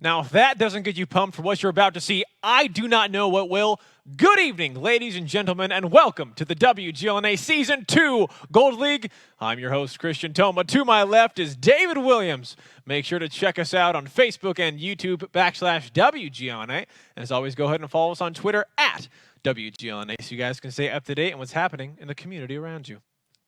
Now, if that doesn't get you pumped for what you're about to see, I do not know what will. Good evening, ladies and gentlemen, and welcome to the WGLNA Season 2 Gold League. I'm your host, Christian Toma. To my left is David Williams. Make sure to check us out on Facebook and YouTube /WGLNA. And as always, go ahead and follow us on Twitter @WGLNA so you guys can stay up to date on what's happening in the community around you.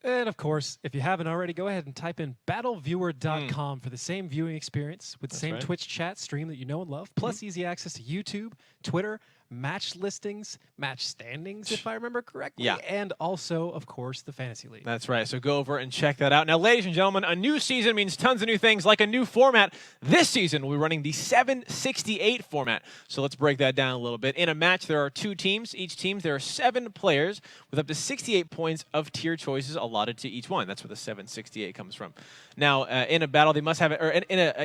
And of course, if you haven't already, go ahead and type in battleviewer.com for the same viewing experience with the same Twitch chat stream that you know and love, plus easy access to YouTube, Twitter, match listings, match standings, if I remember correctly, and also, of course, the Fantasy League. That's right, so go over and check that out. Now, ladies and gentlemen, a new season means tons of new things, like a new format. This season, we'll be running the 768 format, so let's break that down a little bit. In a match, there are 2 teams. Each team, there are 7 players with up to 68 points of tier choices allotted to each one. That's where the 768 comes from. Now, in a battle, they must have,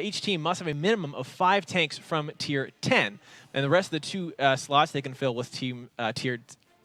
each team must have a minimum of 5 tanks from tier 10, and the rest of the 2 slots they can fill with tier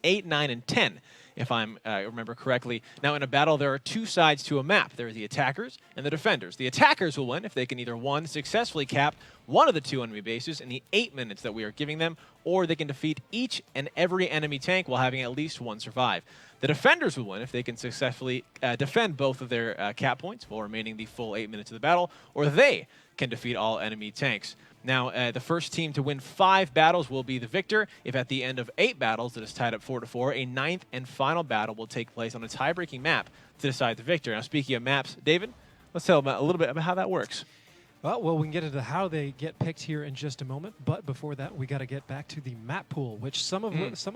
8, 9, and 10, if I remember correctly. Now, in a battle, there are 2 sides to a map. There are the attackers and the defenders. The attackers will win if they can either, 1, successfully cap one of the 2 enemy bases in the 8 minutes that we are giving them, or they can defeat each and every enemy tank while having at least 1 survive. The defenders will win if they can successfully defend both of their cap points while remaining the full 8 minutes of the battle, or they can defeat all enemy tanks. Now, the first team to win 5 battles will be the victor. If at the end of 8 battles it is tied up 4-4, a 9th and final battle will take place on a tie-breaking map to decide the victor. Now, speaking of maps, David, let's tell about a little bit about how that works. Well, we can get into how they get picked here in just a moment, but before that, we got to get back to the map pool, which some of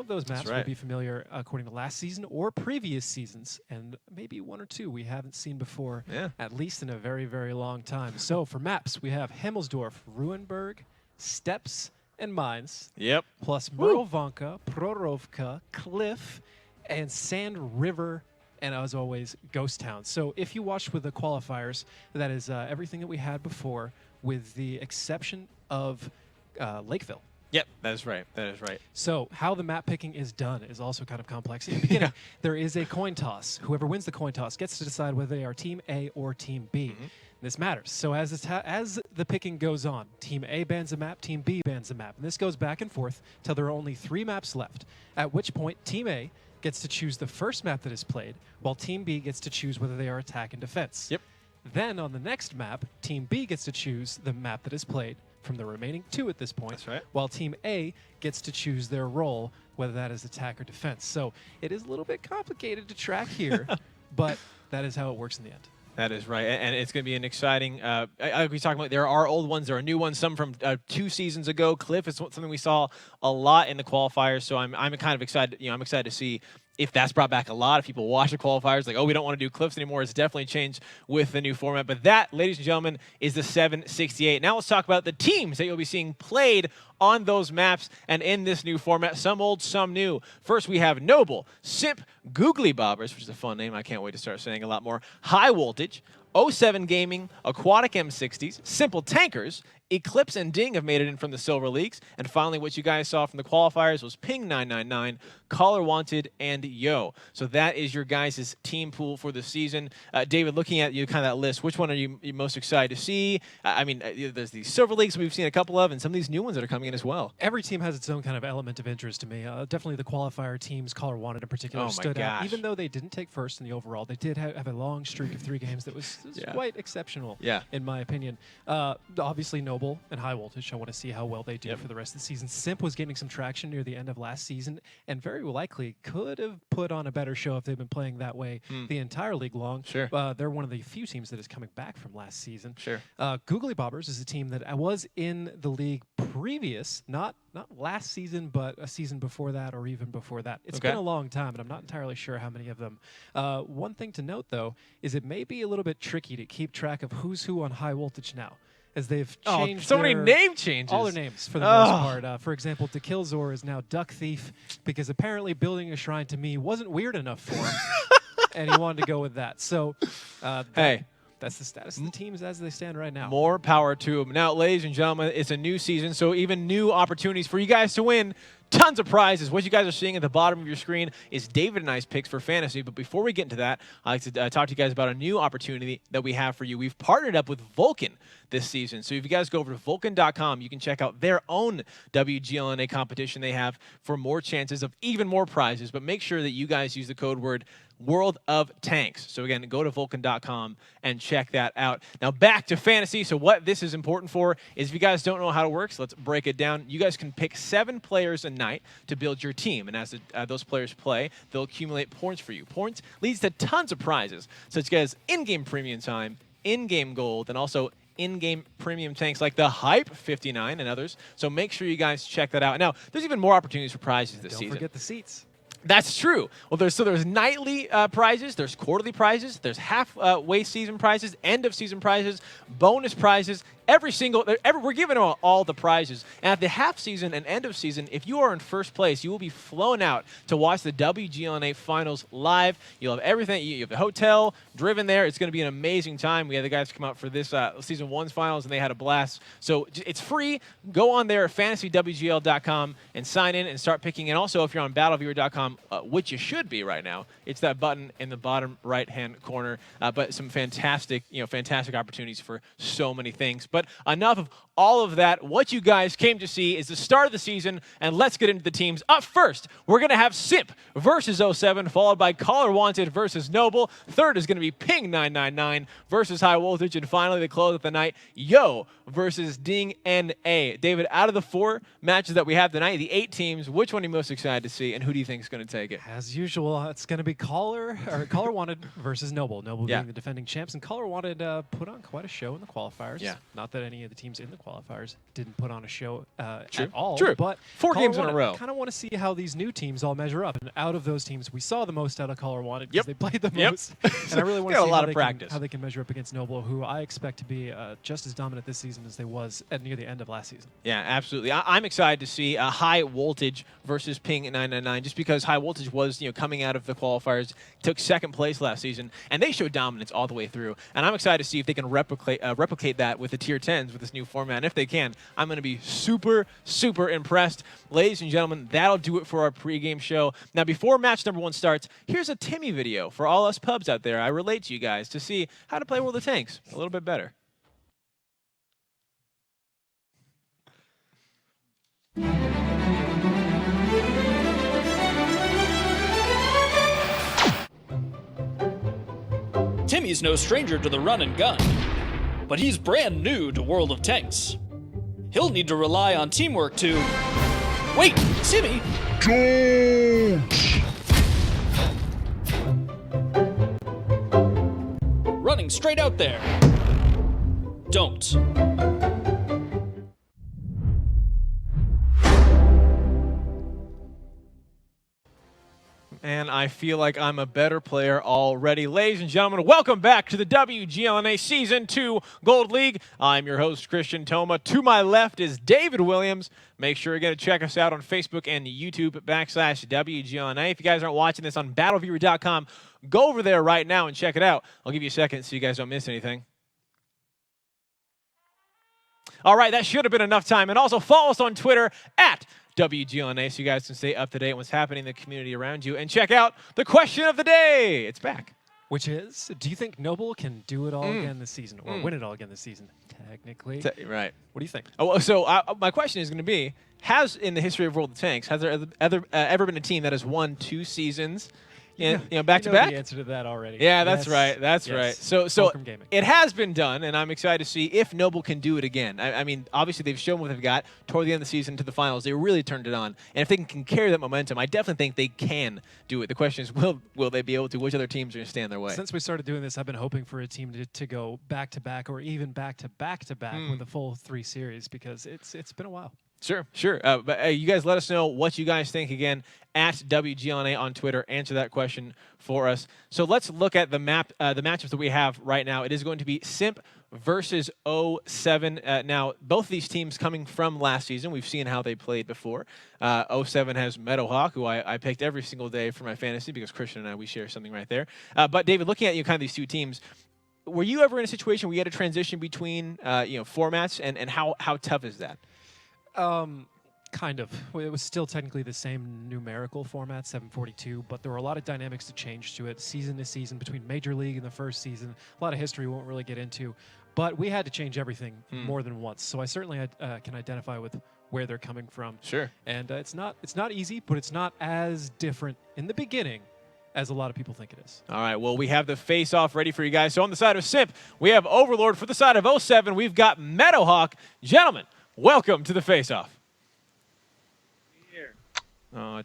those maps will be familiar according to last season or previous seasons, and maybe 1 or 2 we haven't seen before, at least in a very, very long time. So for maps, we have Himmelsdorf, Ruinberg, Steppes, and Mines. Plus Mrovanka, Prorovka, Cliff, and Sand River, and as always, Ghost Town. So if you watched with the qualifiers, that is everything that we had before, with the exception of Lakeville. Yep, that is right. That is right. So how the map picking is done is also kind of complex. In the beginning, there is a coin toss. Whoever wins the coin toss gets to decide whether they are Team A or Team B. This matters. So as the picking goes on, Team A bans a map, Team B bans a map. And this goes back and forth till there are only 3 maps left, at which point Team A gets to choose the first map that is played, while Team B gets to choose whether they are attack and defense. Then on the next map, Team B gets to choose the map that is played from the remaining 2 at this point, while Team A gets to choose their role, whether that is attack or defense. So it is a little bit complicated to track here, but that is how it works in the end. That is right, and it's going to be an exciting. We talking about there are old ones, there are new ones. Some from 2 seasons ago. Cliff is something we saw a lot in the qualifiers, so I'm kind of excited. I'm excited to see if that's brought back a lot. If people watch the qualifiers, like, oh, we don't want to do Cliffs anymore. It's definitely changed with the new format. But that, ladies and gentlemen, is the 768. Now let's talk about the teams that you'll be seeing played on those maps and in this new format. Some old, some new. First, we have Noble, SIMP Wk1 which is a fun name. I can't wait to start saying a lot more. High Voltage, 07 Gaming, Aquatic M60s, Simple Tankers, Eclipse and Ding have made it in from the Silver Leagues. And finally, what you guys saw from the qualifiers was Ping 999, Caller Wanted, and Yo. So that is your guys' team pool for the season. David, looking at you kind of that list, which one are you most excited to see? I mean, there's these Silver Leagues we've seen a couple of, and some of these new ones that are coming in as well. Every team has its own kind of element of interest to me. Definitely the qualifier teams, Caller Wanted in particular, stood out. Even though they didn't take first in the overall, they did have a long streak of 3 games that was quite exceptional, in my opinion. Obviously, Noble and High Voltage. I want to see how well they do for the rest of the season. SIMP was gaining some traction near the end of last season, and very likely could have put on a better show if they've been playing that way the entire league long. They're one of the few teams that is coming back from last season. Googly is a team that was in the league previous, not last season, but a season before that or even before that. It's been a long time, and I'm not entirely sure how many of them. One thing to note, though, is it may be a little bit tricky to keep track of who's who on High Voltage now, as they've changed so many name changes. All their names, for the most part. For example, Dekilzor is now Duck Thief, because apparently building a shrine to me wasn't weird enough for him, and he wanted to go with that. So, hey. That's the status of the teams as they stand right now. More power to them. Now, ladies and gentlemen, it's a new season, so even new opportunities for you guys to win Tons of prizes. What you guys are seeing at the bottom of your screen is David and I's picks for fantasy. But before we get into that, I'd like to talk to you guys about a new opportunity that we have for you. We've partnered up with Vulcan this season. So if you guys go over to Vulcan.com, you can check out their own WGLNA competition they have for more chances of even more prizes. But make sure that you guys use the code word World of Tanks. So again, go to Vulcan.com and check that out. Now back to fantasy. So what this is important for is if you guys don't know how it works, let's break it down. You guys can pick 7 players a night to build your team. And as those players play, they'll accumulate points for you. Points leads to tons of prizes, such as in-game premium time, in-game gold, and also in-game premium tanks like the Hype 59 and others. So make sure you guys check that out. Now, there's even more opportunities for prizes this season. Don't forget the seats. That's true. Well, there's nightly prizes, there's quarterly prizes, there's halfway season prizes, end of season prizes, bonus prizes. We're giving all the prizes. And at the half season and end of season, if you are in first place, you will be flown out to watch the WGLNA finals live. You'll have everything. You have a hotel, driven there. It's going to be an amazing time. We had the guys come out for this season 1's finals, and they had a blast. So it's free. Go on there at fantasywgl.com and sign in and start picking. And also, if you're on battleviewer.com, which you should be right now, it's that button in the bottom right-hand corner. But some fantastic opportunities for so many things. But enough of all of that. What you guys came to see is the start of the season, and let's get into the teams. Up first, we're going to have SIMP versus 07, followed by Caller Wanted versus Noble. Third is going to be Ping 999 versus High Voltage, and finally, the close of the night, Yo versus Ding NA. David, out of the 4 matches that we have tonight, the 8 teams, which one are you most excited to see, and who do you think is going to take it? As usual, it's going to be Caller Wanted versus Noble. Noble being the defending champs, and Caller Wanted put on quite a show in the qualifiers. Yeah. Not that any of the teams in the qualifiers didn't put on a show at all. True. But 4 games in a row. I kind of want to see how these new teams all measure up. And out of those teams, we saw the most out of Caller Wanted because they played the most. And I really want to see how they can measure up against Noble, who I expect to be just as dominant this season as they was at near the end of last season. Yeah, absolutely. I'm excited to see High Voltage versus Ping 999, just because High Voltage was coming out of the qualifiers, took 2nd place last season, and they showed dominance all the way through. And I'm excited to see if they can replicate that with the Tier 10s with this new format. And if they can, I'm going to be super, super impressed. Ladies and gentlemen, that'll do it for our pregame show. Now, before match number 1 starts, here's a Timmy video for all us pubs out there. I relate to you guys to see how to play World of Tanks a little bit better. Timmy's no stranger to the run and gun, but he's brand new to World of Tanks. He'll need to rely on teamwork to... Wait, Timmy? Running straight out there. Don't. And I feel like I'm a better player already. Ladies and gentlemen, welcome back to the WGLNA Season 2 Gold League. I'm your host, Christian Toma. To my left is David Williams. Make sure you're going to check us out on Facebook and YouTube /WGLNA. If you guys aren't watching this on battleviewer.com, go over there right now and check it out. I'll give you a second so you guys don't miss anything. All right, that should have been enough time. And also follow us on Twitter @WGLNA so you guys can stay up to date on what's happening in the community around you. And check out the question of the day. It's back. Which is, do you think Noble can do it all again this season, or win it all again this season? Technically. Right. What do you think? Oh, so my question is going to be, in the history of World of Tanks, has there ever been a team that has won 2 seasons back to back? The answer to that already. Yeah, that's right. That's right. So it has been done, and I'm excited to see if Noble can do it again. I mean, obviously they've shown what they've got toward the end of the season to the finals. They really turned it on, and if they can carry that momentum, I definitely think they can do it. The question is, will they be able to? Which other teams are going to stand in their way? Since we started doing this, I've been hoping for a team to go back to back, or even back to back to back with a full 3 series, because it's been a while. Sure. But you guys let us know what you guys think again at WGLNA on Twitter. Answer that question for us. So let's look at the matchups that we have right now. It is going to be SIMP versus 07. Now, both of these teams coming from last season. We've seen how they played before. 07 has Meadowhawk, who I picked every single day for my fantasy because Christian and I, we share something right there. But David, looking at kind of these 2 teams, were you ever in a situation where you had to transition between formats, and how tough is that? Kind of. It was still technically the same numerical format, 742, but there were a lot of dynamics to change to it, season to season, between Major League and the first season. A lot of history we won't really get into, but we had to change everything more than once. So I certainly can identify with where they're coming from. Sure. And it's not easy, but it's not as different in the beginning as a lot of people think it is. All right, well, we have the face-off ready for you guys. So on the side of Simp, we have Overlord. For the side of 07, we've got Meadowhawk. Gentlemen, welcome to the face-off.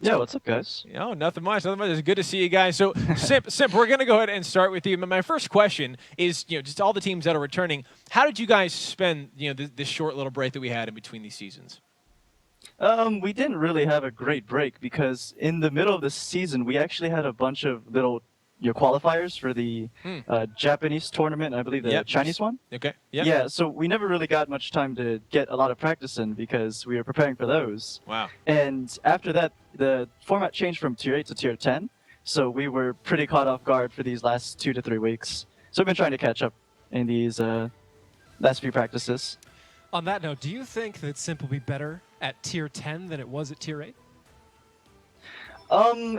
Yeah, what's up, guys? Oh, nothing much. Nothing much. It's good to see you guys. So, Simp, we're going to go ahead and start with you. My first question is, just all the teams that are returning, how did you guys spend, this short little break that we had in between these seasons? We didn't really have a great break because in the middle of the season, we actually had a bunch of little qualifiers for the Japanese tournament, I believe the Chinese one. Okay. Yep. Yeah, so we never really got much time to get a lot of practice in because we were preparing for those. Wow. And after that, the format changed from Tier 8 to Tier 10, so we were pretty caught off guard for these last 2 to 3 weeks. So we've been trying to catch up in these last few practices. On that note, do you think that Simp will be better at Tier 10 than it was at Tier 8?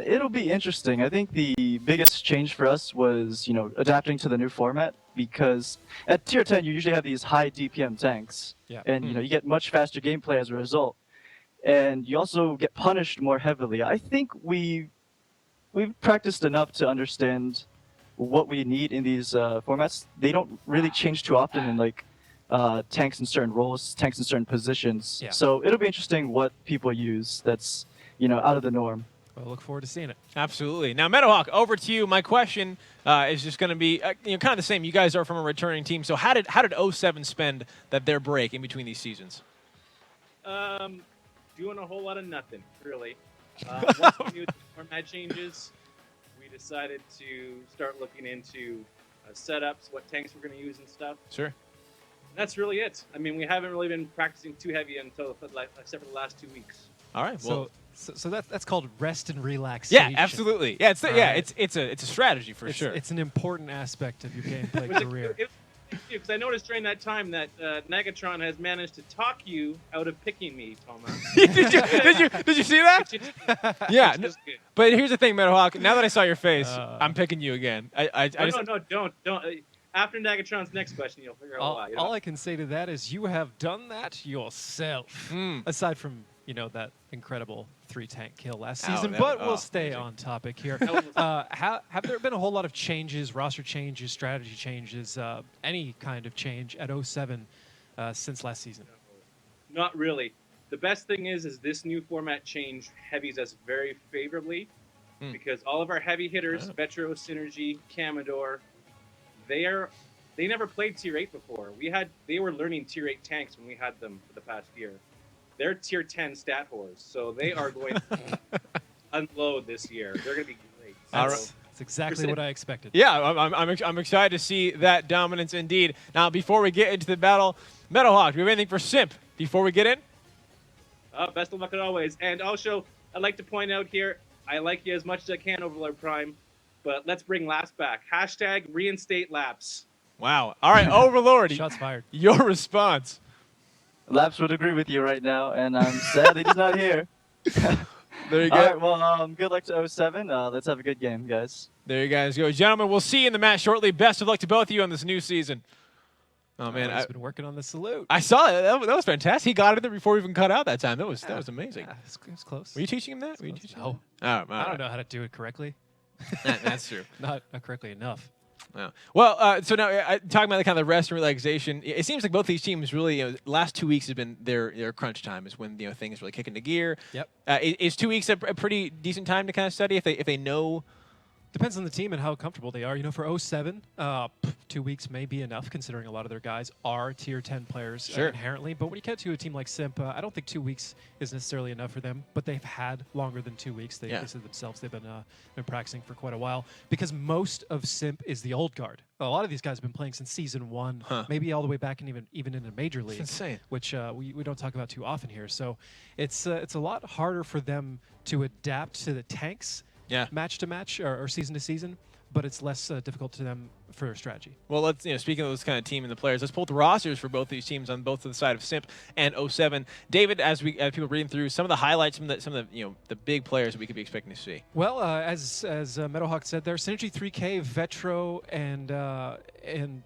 It'll be interesting. I think the biggest change for us was, adapting to the new format because at Tier 10 you usually have these high DPM tanks, and you get much faster gameplay as a result, and you also get punished more heavily. I think we've practiced enough to understand what we need in these formats. They don't really change too often in tanks in certain roles, tanks in certain positions. Yeah. So it'll be interesting what people use that's out of the norm. Well, look forward to seeing it. Absolutely. Now, Meadowhawk, over to you. My question is just going to be kind of the same. You guys are from a returning team, so how did 07 spend their break in between these seasons? Doing a whole lot of nothing, really. Once we knew the format changes, we decided to start looking into setups, what tanks we're going to use and stuff. Sure. And that's really it. I mean, we haven't really been practicing too heavy except for the last 2 weeks. All right. Well. So that's called rest and relaxation. Yeah, absolutely. Yeah, it's a strategy for sure. It's an important aspect of your gameplay career. Because I noticed during that time that Nagatron has managed to talk you out of picking me, Thomas. Did you see that? Yeah. But here's the thing, Meadowhawk. Now that I saw your face, I'm picking you again. Don't. After Nagatron's next question, you'll figure out why. All I can say to that is you have done that yourself. Aside from that incredible 3-tank kill last season, but we'll stay on topic here. Have there been a whole lot of changes, roster changes, strategy changes, any kind of change at 07 since last season? Not really. The best thing is this new format change heavies us very favorably because all of our heavy hitters, Vetro, Synergy, Commodore, they never played Tier 8 before. They were learning Tier 8 tanks when we had them for the past year. They're Tier 10 stat whores, so they are going to unload this year. They're going to be great. That's exactly what I expected. Yeah, I'm excited to see that dominance indeed. Now, before we get into the battle, Meadowhawk, do you have anything for Simp before we get in? Best of luck as always. And also, I'd like to point out here, I like you as much as I can, Overlord Prime, but let's bring Laps back. # reinstate Laps. Wow. All right, Overlord. Shots fired. Your response. Laps would agree with you right now, and I'm sad that he's not here. There you go. All right, well, good luck to 07. Let's have a good game, guys. There you guys go. Gentlemen, we'll see you in the match shortly. Best of luck to both of you on this new season. Oh, man. He's been working on the salute. I saw it. That was fantastic. He got it there before we even cut out that time. That was amazing. Yeah, it was close. Were you teaching him that? No. I don't know how to do it correctly. That's true. Not correctly enough. Yeah. Well, so now talking about the kind of the rest and relaxation, it seems like both these teams really, last 2 weeks has been their crunch time, is when things really kick into gear. Yep. Is 2 weeks a pretty decent time to kind of study if they know? Depends on the team and how comfortable they are. For 07, 2 weeks may be enough, considering a lot of their guys are Tier 10 players inherently. But when you get to a team like Simp, I don't think 2 weeks is necessarily enough for them. But they've had longer than 2 weeks. They said themselves they've been practicing for quite a while, because most of Simp is the old guard. A lot of these guys have been playing since Season 1, maybe all the way back and even in a major league. That's insane. Which we don't talk about too often here. So it's a lot harder for them to adapt to the tanks. Yeah. Match to match or season to season, but it's less difficult to them for their strategy. Well, let's speaking of this kind of team and the players, let's pull up the rosters for both these teams on both of the side of SIMP and 07. David, as people reading through some of the highlights, some of the the big players that we could be expecting to see. Well, as Meadowhawk said there, Synergy 3K, Vetro, and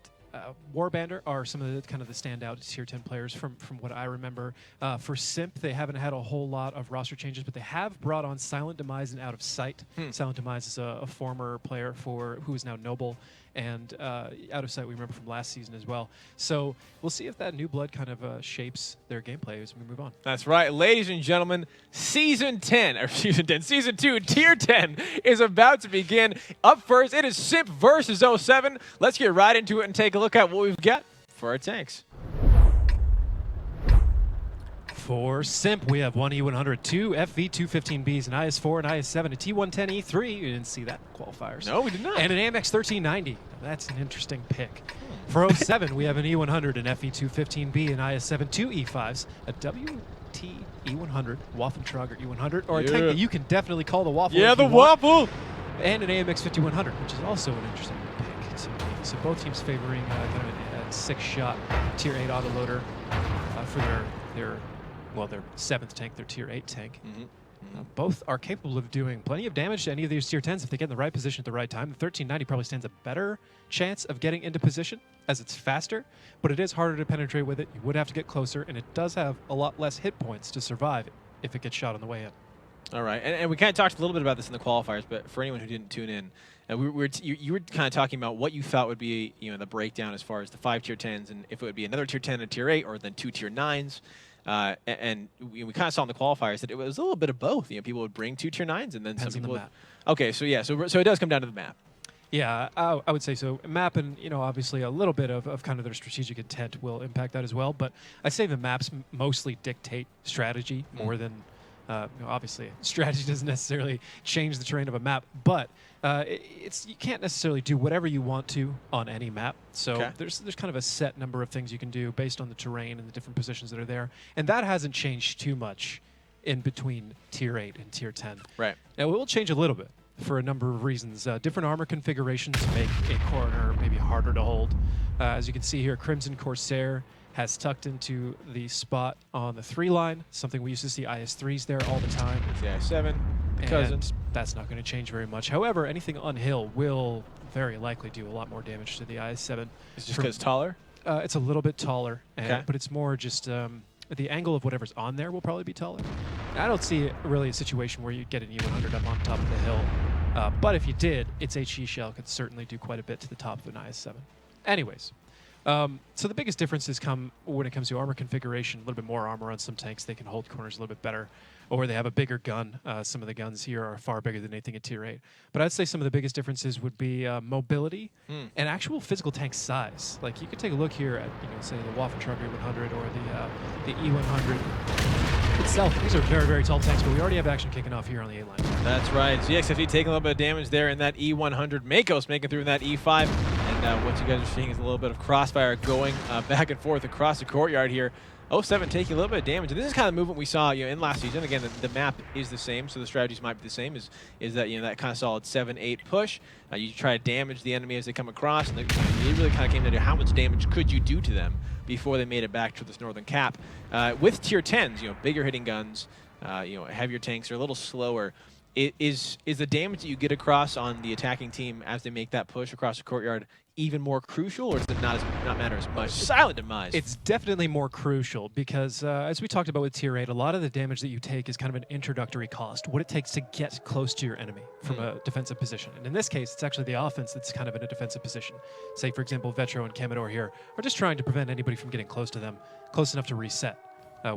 Warbander are some of the kind of the standout tier 10 players from what I remember. For SIMP, they haven't had a whole lot of roster changes, but they have brought on Silent Demise and Out of Sight. Silent Demise is a former player who is now Noble, and Out of Sight we remember from last season as well. So we'll see if that new blood kind of shapes their gameplay as we move on. That's right, ladies and gentlemen. Season 2, Tier 10 is about to begin. Up first, it is SIMP versus 07. Let's get right into it and take a look at what we've got for our tanks. For SIMP, we have one E100, two FV215Bs, an IS-4, an IS-7, a T110 E3. You didn't see that in qualifiers. No, we did not. And an AMX 1390. That's an interesting pick. For 07, we have an E100, an FV215B, an IS-7, two E5s, a WT E100, Waffentrager E100, or a tank that you can definitely call the Waffle. Yeah, the Waffle! And an AMX 5100, which is also an interesting pick. So both teams favoring kind of a 6-shot Tier 8 autoloader for their 7th tank, their Tier 8 tank. Both are capable of doing plenty of damage to any of these Tier 10s if they get in the right position at the right time. The 1390 probably stands a better chance of getting into position as it's faster, but it is harder to penetrate with it. You would have to get closer, and it does have a lot less hit points to survive if it gets shot on the way in. All right, and we kind of talked a little bit about this in the qualifiers, but for anyone who didn't tune in, you were kind of talking about what you thought would be the breakdown as far as the 5 Tier 10s, and if it would be another Tier 10 and a Tier 8, or then 2 Tier 9s. And we kind of saw in the qualifiers that it was a little bit of both. People would bring 2 Tier 9s, and then Depends some people on the map. Okay, so yeah, so it does come down to the map. Yeah, I would say so. Map and, obviously a little bit of kind of their strategic intent will impact that as well. But I'd say the maps mostly dictate strategy more than, obviously, strategy doesn't necessarily change the terrain of a map. But you can't necessarily do whatever you want to on any map. So there's kind of a set number of things you can do based on the terrain and the different positions that are there. And that hasn't changed too much in between Tier 8 and Tier 10. Right. Now, it will change a little bit for a number of reasons. Different armor configurations make a corner maybe harder to hold. As you can see here, Crimson Corsair has tucked into the spot on the 3 line, something we used to see IS-3s there all the time. It's the IS-7, the cousins. That's not going to change very much. However, anything on hill will very likely do a lot more damage to the IS-7. Is it just because it's taller? It's a little bit taller, but it's more just the angle of whatever's on there will probably be taller. I don't see really a situation where you get an E100 up on top of the hill, but if you did, its HE shell could certainly do quite a bit to the top of an IS-7. Anyways, so the biggest differences come when it comes to armor configuration. A little bit more armor on some tanks. They can hold corners a little bit better, or they have a bigger gun. Some of the guns here are far bigger than anything in Tier 8. But I'd say some of the biggest differences would be mobility and actual physical tank size. Like, you could take a look here at, say, the Waffentrager 100 or the E100 itself. These are very, very tall tanks, but we already have action kicking off here on the A-line. That's right. ZXFE taking a little bit of damage there in that E100. Makos making through in that E5. And what you guys are seeing is a little bit of crossfire going back and forth across the courtyard here. 07 taking a little bit of damage. And this is kind of the movement we saw in last season. Again, the map is the same, so the strategies might be the same. Is that that kind of solid 7-8 push. You try to damage the enemy as they come across, and it really kind of came down to how much damage could you do to them before they made it back to this northern cap. With Tier 10s, bigger hitting guns, heavier tanks are a little slower. Is the damage that you get across on the attacking team as they make that push across the courtyard even more crucial, or does it not matter as much? Silent Demise. It's definitely more crucial because, as we talked about with Tier 8, a lot of the damage that you take is kind of an introductory cost, what it takes to get close to your enemy from a defensive position. And in this case, it's actually the offense that's kind of in a defensive position. Say, for example, Vetro and Camador here are just trying to prevent anybody from getting close to them, close enough to reset.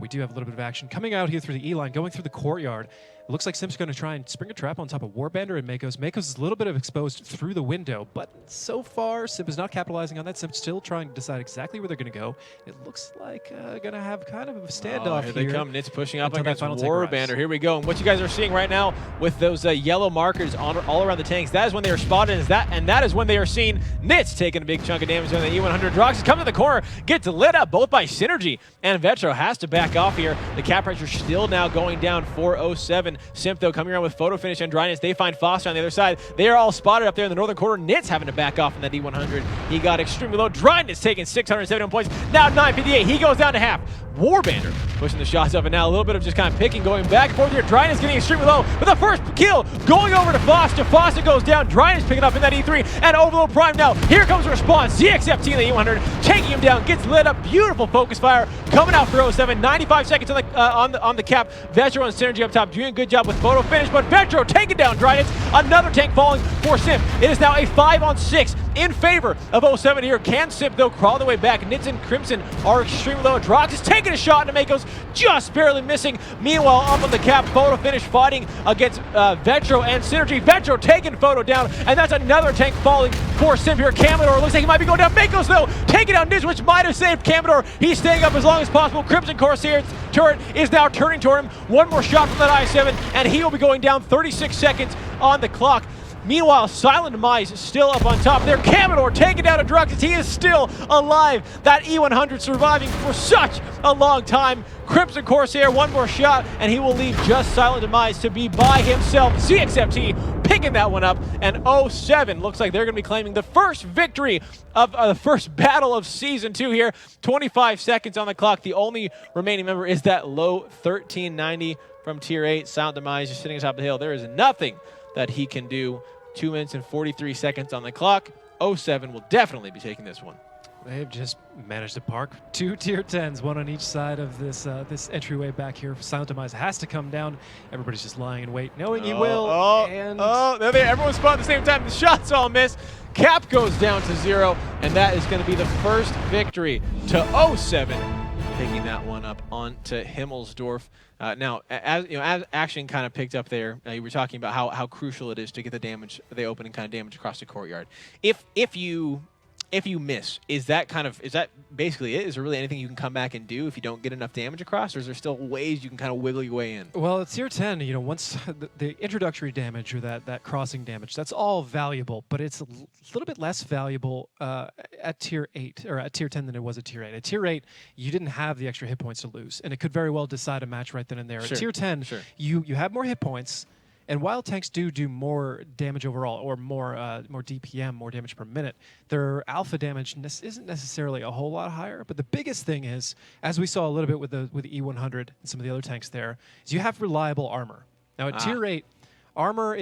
We do have a little bit of action coming out here through the E-line, going through the courtyard. It looks like Simp's going to try and spring a trap on top of Warbander and Makos. Makos is a little bit of exposed through the window, but so far, Simp is not capitalizing on that. Simp's still trying to decide exactly where they're going to go. It looks like going to have kind of a standoff here. Here they come. Nitz pushing up against Warbander. Here we go. And what you guys are seeing right now with those yellow markers all around the tanks, that is when they are spotted, and that is when they are seen. Nitz taking a big chunk of damage on the E100. Drox coming to the corner, gets lit up both by Synergy, and Vetro has to back off here. The cap pressure still now going down for 07. SIMP, though, coming around with photo finish and dryness. They find Foster on the other side. They are all spotted up there in the northern quarter. Nitz having to back off in that E100. He got extremely low. Dryness taking 671 points. Now 958. He goes down to half. Warbander pushing the shots up, and now a little bit of just kind of picking, going back and forth here. Dryness getting extremely low, but the first kill going over to Foster. Foster goes down. Dryness picking up in that E3, and Overload Prime now. Here comes the response. ZXFT in the E100, taking him down, gets lit up. Beautiful focus fire coming out for 07. 95 seconds on the cap. Vetro and Synergy up top doing a good job with photo finish, but Vetro taking down Dryness. Another tank falling for SIMP. It is now a 5-on-6 in favor of 07 here. Can SIMP, though, crawl the way back? Nitz and Crimson are extremely low. Drox is taking a shot, and Nameko's just barely missing. Meanwhile, up on the cap, photo finish fighting against Vetro and Synergy. Vetro taking photo down, and that's another tank falling for SIMP here. Camador looks like he might be going down. Makos, though, taking down Nitz, which might have saved Camador. He's staying up as long as possible. Crimson Corsair's turret is now turning toward him. One more shot from that I-7, and he will be going down. 36 seconds on the clock. Meanwhile, Silent Demise still up on top there. Camador taking down a Druxus. He is still alive. That E100 surviving for such a long time. Crimson Corsair, one more shot, and he will leave just Silent Demise to be by himself. ZXFT picking that one up, and 07 looks like they're going to be claiming the first victory of the first battle of Season 2 here. 25 seconds on the clock. The only remaining member is that low 1390 from Tier 8. Silent Demise just sitting atop the hill. There is nothing that he can do. 2 minutes and 43 seconds on the clock. 07 will definitely be taking this one. They've just managed to park 2 Tier 10s, one on each side of this this entryway back here. Silent Demise has to come down. Everybody's just lying in wait, knowing he will. Everyone's spot at the same time. The shots all miss. Cap goes down to 0, and that is going to be the first victory to 07. Taking that one up onto Himmelsdorf. Now, as action kind of picked up there, you were talking about how crucial it is to get the opening kind of damage across the courtyard. If you miss, is that basically it? Is there really anything you can come back and do if you don't get enough damage across, or is there still ways you can kind of wiggle your way in? Well, it's Tier 10, once the introductory damage or that crossing damage, that's all valuable, but it's a little bit less valuable at Tier 8 or at Tier 10 than it was at Tier 8. At Tier 8, you didn't have the extra hit points to lose, and it could very well decide a match right then and there. Sure. At Tier 10, you have more hit points. And while tanks do more damage overall, or more DPM, more damage per minute, their alpha damage isn't necessarily a whole lot higher. But the biggest thing is, as we saw a little bit with the E100 and some of the other tanks there, is you have reliable armor. Now at Tier 8, armor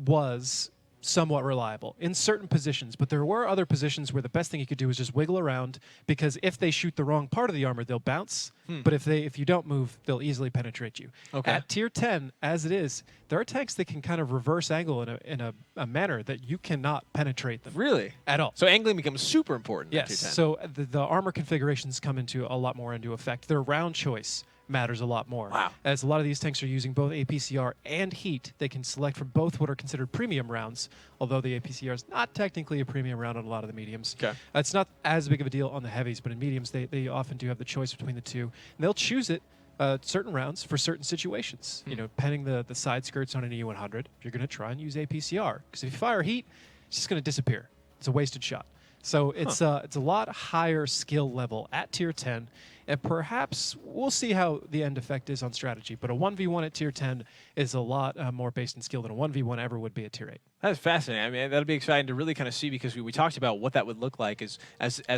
was somewhat reliable in certain positions, but there were other positions where the best thing you could do is just wiggle around, because if they shoot the wrong part of the armor, they'll bounce. But if you don't move, they'll easily penetrate you. Okay. At Tier 10, as it is, there are tanks that can kind of reverse angle in a manner that you cannot penetrate them. Really? At all. So angling becomes super important. Yes. At Tier 10. So the armor configurations come into a lot more into effect. Their round choice matters a lot more. Wow. As a lot of these tanks are using both APCR and heat, they can select from both what are considered premium rounds, although the APCR is not technically a premium round on a lot of the mediums. Okay. It's not as big of a deal on the heavies, but in mediums, they often do have the choice between the two. And they'll choose it certain rounds for certain situations. Depending the side skirts on an E100, you're going to try and use APCR, because if you fire heat, it's just going to disappear. It's a wasted shot. So it's a lot higher skill level at Tier 10, and perhaps we'll see how the end effect is on strategy. But a 1v1 at Tier 10 is a lot more based in skill than a 1v1 ever would be at Tier 8. That's fascinating. I mean, that'll be exciting to really kind of see, because we talked about what that would look like as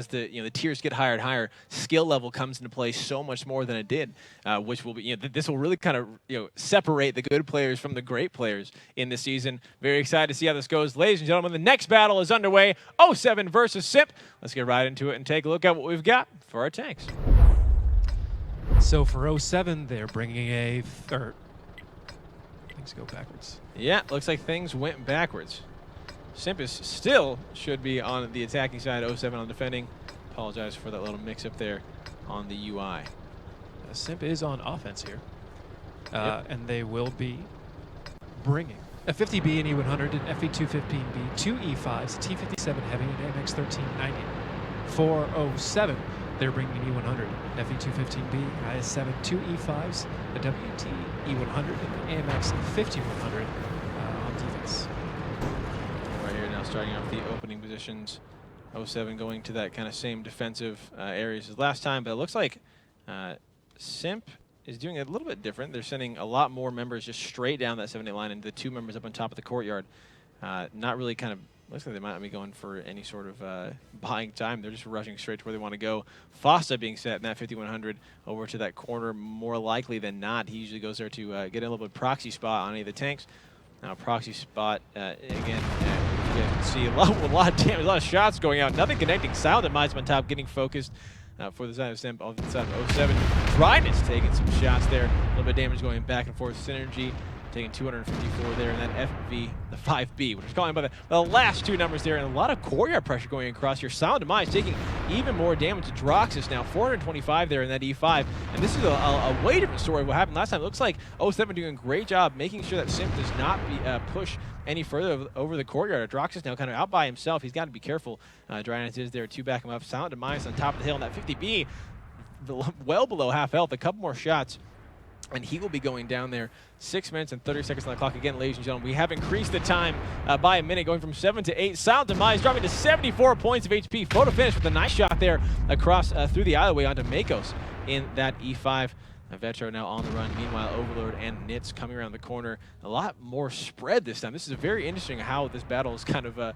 the the tiers get higher and higher. Skill level comes into play so much more than it did, which will be this will really kind of separate the good players from the great players in this season. Very excited to see how this goes, ladies and gentlemen. The next battle is underway. 07 versus SIMP. Let's get right into it and take a look at what we've got for our tanks. So for 07, they're bringing a third. Things go backwards. Yeah, looks like things went backwards. SIMP is still should be on the attacking side, 07 on defending. Apologize for that little mix-up there on the UI. SIMP is on offense here. And they will be bringing a 50B and E100, an FE215B, 2 E5s, T57 Heavy, and AMX 1390. For 07, they're bringing an E100, an FE215B, IS7, 2 E5s, a WT E100, and an AMX 5100 on defense. Right here now, starting off the opening positions. 07 going to that kind of same defensive areas as last time, but it looks like SIMP is doing it a little bit different. They're sending a lot more members just straight down that 7-8 line, and the 2 members up on top of the courtyard. Not really kind of, looks like they might not be going for any sort of buying time. They're just rushing straight to where they want to go. Fossa being set in that 5100 over to that corner more likely than not. He usually goes there to get a little bit of proxy spot on any of the tanks. Now proxy spot, again, you can see a lot of damage, a lot of shots going out. Nothing connecting. Silent Demise on top getting focused. For the side of SIMP, on the side of 07. Dryness taking some shots there. A little bit of damage going back and forth. Synergy taking 254 there, and that FV, the 5B, which is calling by the last 2 numbers there, and a lot of courtyard pressure going across here. Silent Demise taking even more damage to Droxus now, 425 there in that E5, and this is a way different story of what happened last time. It looks like 07 doing a great job making sure that SIMP does not push any further over the courtyard. Droxus now kind of out by himself. He's got to be careful. Dryness is there to back him up. Silent Demise on top of the hill, and that 50B, well below half health. A couple more shots, and he will be going down there. 6 minutes and 30 seconds on the clock. Again, ladies and gentlemen, we have increased the time by a minute, going from 7 to 8. Silent Demise dropping to 74 points of HP. Photo finish with a nice shot there across through the alleyway onto Makos in that E5. Vetro now on the run. Meanwhile, Overlord and Nitz coming around the corner. A lot more spread this time. This is very interesting how this battle is kind of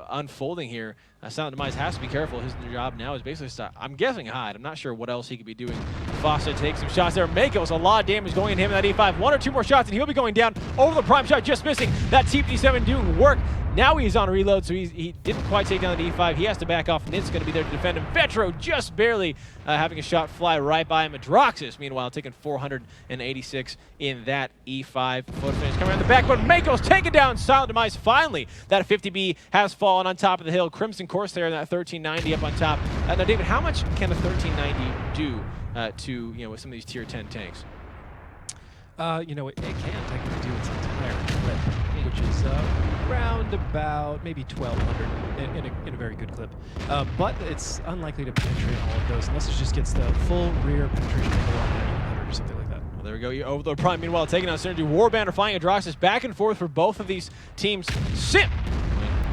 unfolding here. Silent Demise has to be careful. His job now is basically stop. I'm guessing hide. I'm not sure what else he could be doing. Fossa takes some shots there. Makos, a lot of damage going in him in that E5. 1 or 2 more shots and he'll be going down over the prime shot, just missing. That TPD7 doing work. Now he's on reload, so he didn't quite take down the E5. He has to back off. Nit's going to be there to defend him. Vetro just barely having a shot fly right by him. Droxus, meanwhile, taking 486 in that E5. Photo finish coming around the back, but Makos taking down Silent Demise. Finally, that 50B has fallen on top of the hill. Crimson Corsair in that 1390 up on top. Now, David, how much can a 1390 do to, with some of these tier 10 tanks? It can technically do its entire clip, which is around about maybe 1,200 in a very good clip. But it's unlikely to penetrate all of those unless it just gets the full rear penetration angle on that 800 or something like that. Well, there we go. Overlord Prime, meanwhile, taking on Synergy. Warbanner flying Droxus back and forth for both of these teams. SIMP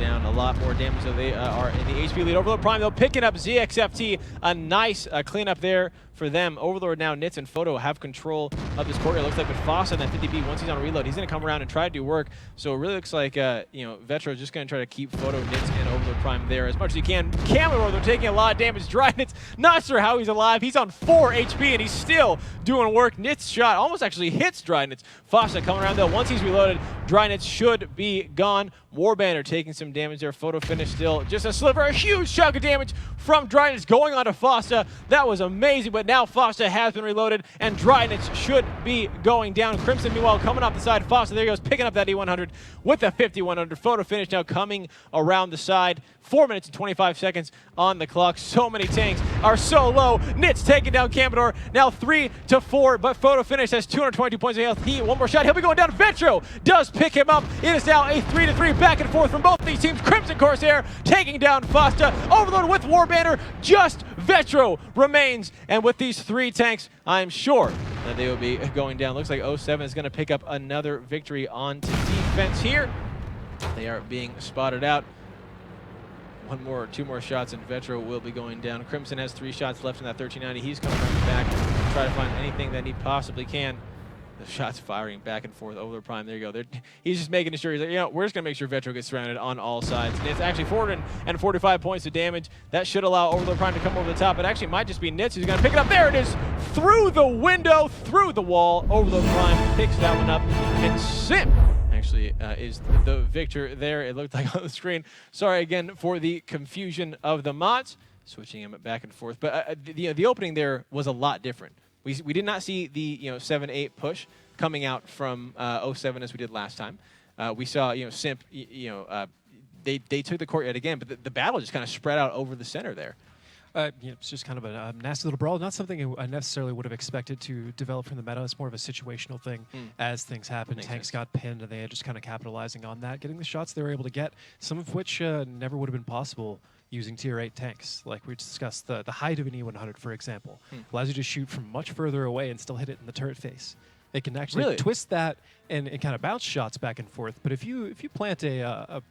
down a lot more damage, so they are in the HP lead. Overlord Prime, though, picking up ZXFT. A nice cleanup there for them. Overlord now, Nitz and Photo have control of this courtyard. Looks like with Fossa and that 50B, once he's on reload, he's going to come around and try to do work. So it really looks like, Vetro is just going to try to keep Photo, Nitz, and Overlord Prime there as much as he can. Camera, they're taking a lot of damage. Dryness, not sure how he's alive. He's on 4 HP, and he's still doing work. Nitz shot almost actually hits Dryness. Fossa coming around, though. Once he's reloaded, Dryness should be gone. Warbanner taking some damage there. Photo finish still just a sliver. A huge chunk of damage from Dryness going on to Fossa. That was amazing, but now Fossa has been reloaded, and Dryness should be going down. Crimson, meanwhile, coming off the side. Fossa, there he goes, picking up that E100 with the 5100. Photo finish now coming around the side. 4 minutes and 25 seconds on the clock. So many tanks are so low. Nitz taking down Camador. Now 3 to 4, but Photo finish has 222 points of health. One more shot. He'll be going down. Vetro does pick him up. It is now a 3 to 3 back and forth from both these teams. Crimson Corsair taking down Fossa. Overlord with Warbanner. Just Vetro remains. And with these 3 tanks, I'm sure that they will be going down. Looks like 07 is going to pick up another victory onto defense here. They are being spotted out. 1 more or 2 more shots, and Vetro will be going down. Crimson has 3 shots left in that 1390. He's coming around the back to try to find anything that he possibly can. The shots firing back and forth over the prime. There you go. He's just making sure. He's like, we're just going to make sure Vetro gets surrounded on all sides. And it's actually 445 points of damage. That should allow Overlord Prime to come over the top. It actually might just be Nitz who's going to pick it up. There it is. Through the window, through the wall. Overlord Prime picks that one up. And SIMP actually is the victor there. It looked like on the screen. Sorry again for the confusion of the mods. Switching him back and forth. But the opening there was a lot different. We did not see the 7-8 push coming out from 07 as we did last time. We saw SIMP they took the courtyard again, but the battle just kind of spread out over the center there. It's just kind of a nasty little brawl. Not something I necessarily would have expected to develop from the meta. It's more of a situational thing as things happen. Tanks got pinned, and they are just kind of capitalizing on that, getting the shots they were able to get, some of which never would have been possible using tier 8 tanks. Like we discussed, the height of an E100, for example, allows you to shoot from much further away and still hit it in the turret face. It can actually twist that and kind of bounce shots back and forth. But if you plant a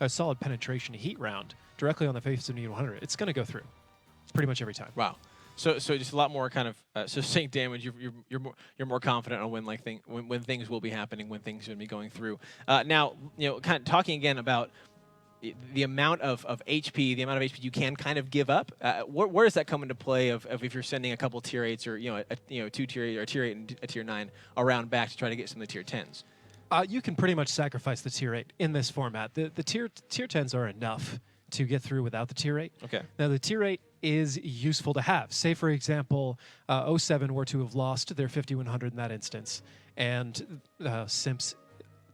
solid penetration heat round directly on the face of an E100, it's going to go through. It's pretty much every time. Wow. So just a lot more kind of succinct damage. You're more confident on when things will be happening, when things should be going through. Now, kind of talking again about the amount of HP, the amount of HP you can kind of give up. Where does that come into play of if you're sending a couple tier 8s or 2 tier 8 or a tier 8 and a tier 9 around back to try to get some of the tier 10s? You can pretty much sacrifice the tier 8 in this format. The tier 10s are enough to get through without the tier 8. Okay. Now the tier 8 is useful to have. Say for example, 07 were to have lost their 5100 in that instance, and SIMP's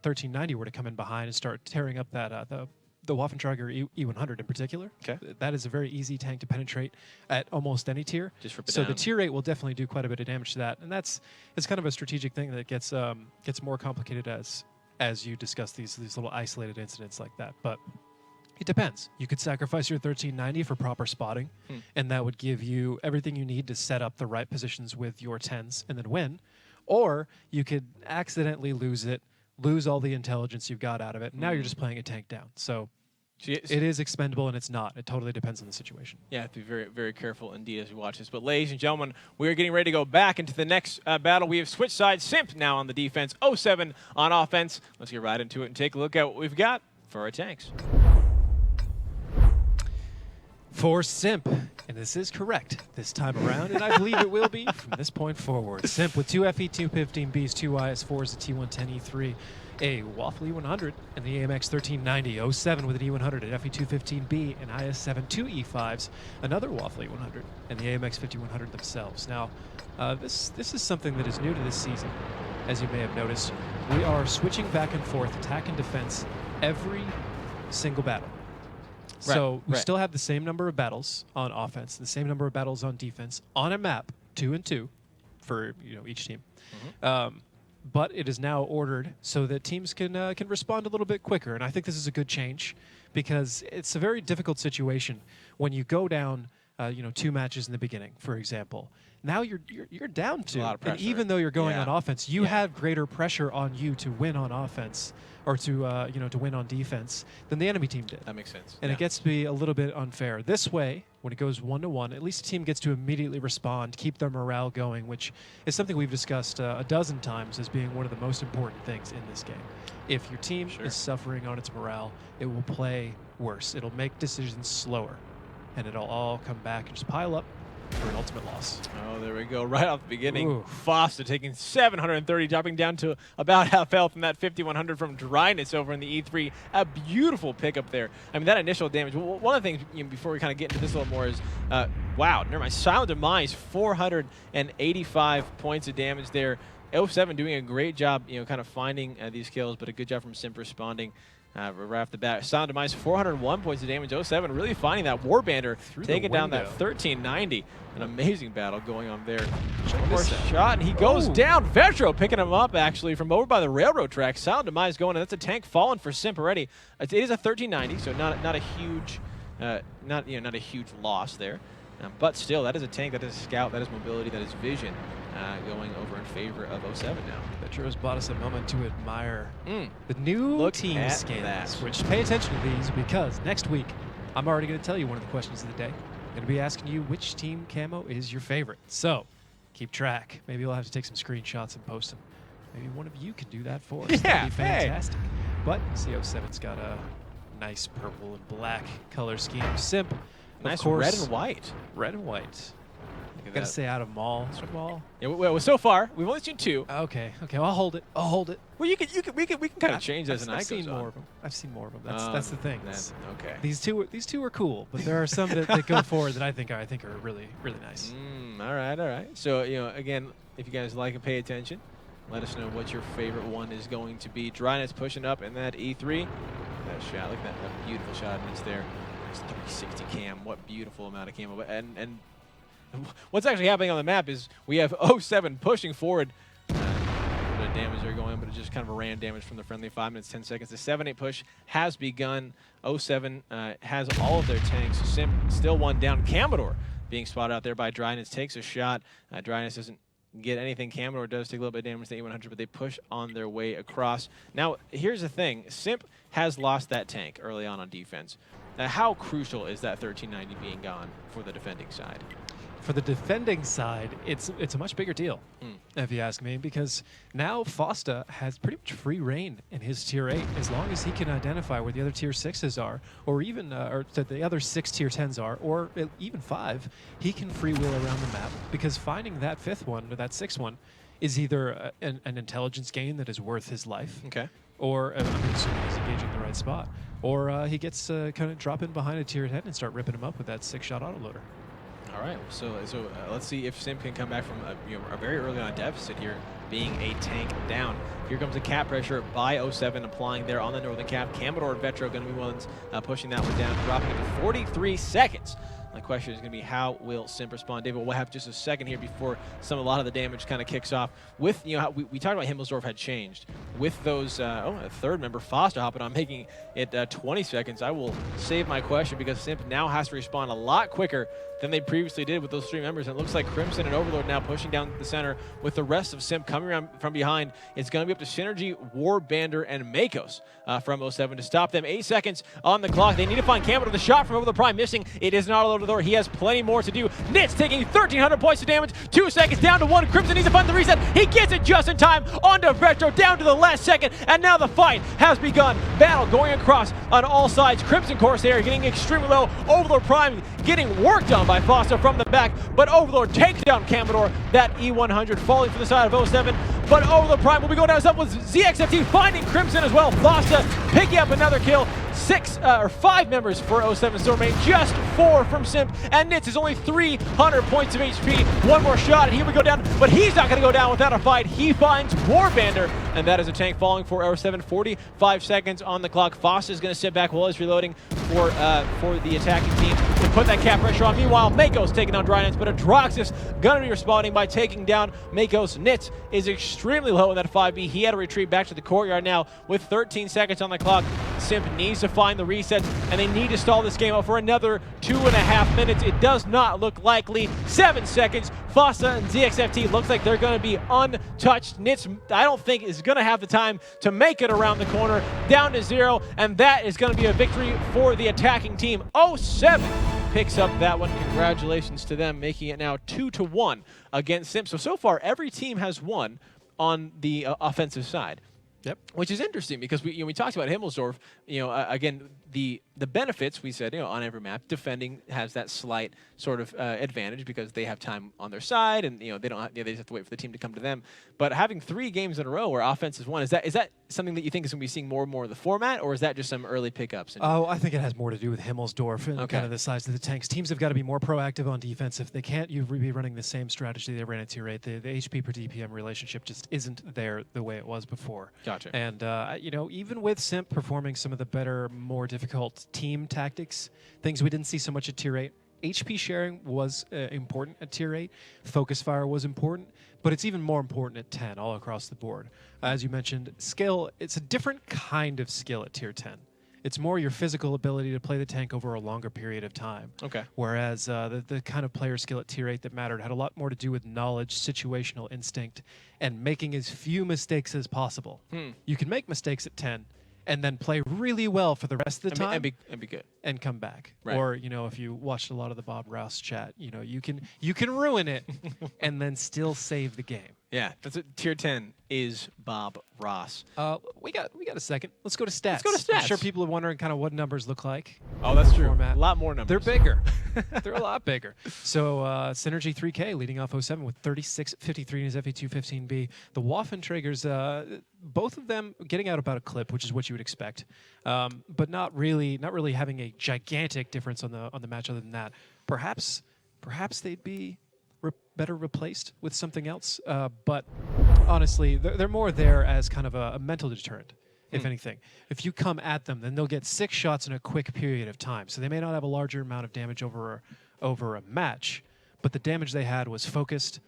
1390 were to come in behind and start tearing up that the Waffentrager E100 in particular. Okay. That is a very easy tank to penetrate at almost any tier. Just rip it so down. the tier 8 will definitely do quite a bit of damage to that, and it's kind of a strategic thing that gets more complicated as you discuss these little isolated incidents like that. But it depends. You could sacrifice your 1390 for proper spotting, and that would give you everything you need to set up the right positions with your 10s and then win. Or you could accidentally lose all the intelligence you've got out of it, and now you're just playing a tank down. So it is expendable and it's not. It totally depends on the situation. Yeah, have to be very, very careful indeed as we watch this. But ladies and gentlemen, we are getting ready to go back into the next battle. We have switched sides. SIMP now on the defense, 07 on offense. Let's get right into it and take a look at what we've got for our tanks. For SIMP, and this is correct this time around, and I believe it will be from this point forward. SIMP with 2 FE215Bs, 2 IS4s, a T110 E3, a Waffle E100, and the AMX 1390. 07 with an E100, an FE215B, and IS7 2 E5s, another Waffle E100, and the AMX 5100 themselves. Now, this is something that is new to this season, as you may have noticed. We are switching back and forth, attack and defense, every single battle. So we still have the same number of battles on offense, the same number of battles on defense on a map, 2 and 2, for each team. But it is now ordered so that teams can respond a little bit quicker, and I think this is a good change because it's a very difficult situation when you go down 2 matches in the beginning, for example. Now you're down 2, and even though you're going on offense, you have greater pressure on you to win on offense or to win on defense than the enemy team did. That makes sense. And it gets to be a little bit unfair. This way, when it goes 1-to-1, at least the team gets to immediately respond, keep their morale going, which is something we've discussed a dozen times as being one of the most important things in this game. If your team is suffering on its morale, it will play worse. It'll make decisions slower, and it'll all come back and just pile up for an ultimate loss. Oh, there we go. Right off the beginning, Foster taking 730, dropping down to about half health from that 5100 from Dryness over in the E3. A beautiful pickup there. I mean, that initial damage. One of the things, before we kind of get into this a little more is, wow, never mind. Silent Demise, 485 points of damage there. 07 doing a great job, kind of finding these kills, but a good job from SIMP responding. Right off the bat. Silent Demise, 401 points of damage. 07 really finding that Warbander, taking down that 1390. An amazing battle going on there. One more shot, and he goes down. Vetro picking him up, actually, from over by the railroad track. Silent Demise going, and that's a tank falling for SIMP already. It is a 1390, so not a huge, not a huge loss there. But still, that is a tank, that is a scout, that is mobility, that is vision. Going over in favor of 07 now. Vetro's bought us a moment to admire the new team skins, which pay attention to these because next week, I'm already going to tell you one of the questions of the day. I'm going to be asking you which team camo is your favorite. So keep track. Maybe we'll have to take some screenshots and post them. Maybe one of you can do that for us. Yeah, that'd be fantastic. But CO7's got a nice purple and black color scheme. SIMP, nice of course, red and white. Red and white. I gotta say out of mall. Yeah, well, so far we've only seen 2. Okay, I'll hold it. Well, we can kind of change as the night goes on. I've seen more of them. I've seen more of them. That's the thing. Okay. These two are cool, but there are some that go forward that I think are really nice. All right. So again, if you guys like and pay attention, let us know what your favorite one is going to be. Dryness pushing up in that E3. That shot, look at that beautiful shot, and it's there. It's 360 cam. What beautiful amount of camo. And what's actually happening on the map is we have 07 pushing forward. A bit of damage there going, but it's just kind of a random damage from the friendly. 5 minutes, 10 seconds. The 7-8 push has begun. 07 has all of their tanks. SIMP still one down. Commodore being spotted out there by Dryness takes a shot. Dryness doesn't get anything. Commodore does take a little bit of damage to A100, but they push on their way across. Now, here's the thing. SIMP has lost that tank early on defense. How crucial is that 1390 being gone for the defending side? For the defending side, it's a much bigger deal, if you ask me, because now Fosta has pretty much free reign in his tier 8 as long as he can identify where the other tier 6s are, or even or the other 6 tier 10s are, or even 5. He can freewheel around the map because finding that 5th one or that 6th one is either an intelligence gain that is worth his life, or I'm assuming he's engaging the right spot, or he gets kind of drop in behind a tier 10 and start ripping him up with that 6-shot autoloader. All right, so let's see if Simp can come back from a very early on deficit here, being a tank down. Here comes the cap pressure by 07 applying there on the northern cap. Commodore and Vetro going to be ones pushing that one down, dropping it to 43 seconds. The question is going to be, how will Simp respond? David, we'll have just a second here before a lot of the damage kind of kicks off. With, how we talked about Himmelsdorf had changed. With those, a third member, Foster, hopping on, making it 20 seconds. I will save my question because Simp now has to respond a lot quicker than they previously did with those 3 members. And it looks like Crimson and Overlord now pushing down the center with the rest of Simp coming around from behind. It's going to be up to Synergy, Warbander, and Makos from 07 to stop them. 8 seconds on the clock. They need to find Campbell. The shot from over the Prime missing. It is not autoloaded though. He has plenty more to do. Nitz taking 1,300 points of damage. 2 seconds down to 1. Crimson needs to find the reset. He gets it just in time. Onto Vetro down to the last second. And now the fight has begun. Battle going across on all sides. Crimson Corsair getting extremely low. Overlord Prime getting worked on by Foster from the back, but Overlord takes down Commodore. That E100 falling to the side of 07, but Overlord Prime will be going down with ZXFT finding Crimson as well. Foster picking up another kill. 5 members for 07 Stormate, just 4 from Simp, and Nitz is only 300 points of HP. One more shot, and here we go down, but he's not going to go down without a fight. He finds Warbander, and that is a tank falling for 07. 45 seconds on the clock. Foster is going to sit back while he's reloading for the attacking team to put that cap pressure on. Meanwhile, Mako's taking down Drynance, but Adroxus going to be responding by taking down Mako's. Nitz is extremely low in that 5B. He had to retreat back to the courtyard now with 13 seconds on the clock. Simp needs to find the resets, and they need to stall this game out for another 2.5 minutes. It does not look likely. 7 seconds. Fossa and ZXFT looks like they're going to be untouched. Nitz, I don't think, is going to have the time to make it around the corner. Down to 0, and that is going to be a victory for the attacking team. 07 picks up that one. Congratulations to them, making it now 2-1 against Simp. So far, every team has won on the offensive side. Yep. Which is interesting because we talked about Himmelsdorf. Again, the benefits we said, on every map, defending has that slight sort of advantage because they have time on their side, and they don't they just have to wait for the team to come to them. But having 3 games in a row where offense is won, is that something that you think is going to be seeing more and more of the format, or is that just some early pickups? Oh, I think it has more to do with Himmelsdorf and kind of the size of the tanks. Teams have got to be more proactive on defense. If they can't, you'd be running the same strategy they ran at tier 8. The HP per DPM relationship just isn't there the way it was before. Gotcha. And even with Simp performing some of the better, more difficult team tactics, things we didn't see so much at tier 8. HP sharing was important at tier 8. Focus fire was important, but it's even more important at 10 all across the board. As you mentioned, skill, it's a different kind of skill at tier 10. It's more your physical ability to play the tank over a longer period of time. Okay. Whereas the kind of player skill at tier 8 that mattered had a lot more to do with knowledge, situational instinct, and making as few mistakes as possible. You can make mistakes at 10 and then play really well for the rest of the time and be good and come back. Right. Or if you watched a lot of the Bob Rouse chat, you can ruin it and then still save the game. Yeah, that's what tier 10 is. Bob Ross. We got a second. Let's go to stats. Let's go to stats. I'm sure people are wondering kind of what numbers look like. Oh, that's true. Format. A lot more numbers. They're bigger. They're a lot bigger. So Synergy 3K leading off 07 with 36.53 in his FE215B. The Waffentraegers, both of them getting out about a clip, which is what you would expect, but not really having a gigantic difference on the match. Other than that, perhaps they'd be better replaced with something else. But honestly, they're more there as kind of a mental deterrent, if anything. If you come at them, then they'll get 6 shots in a quick period of time. So they may not have a larger amount of damage over a match, but the damage they had was focused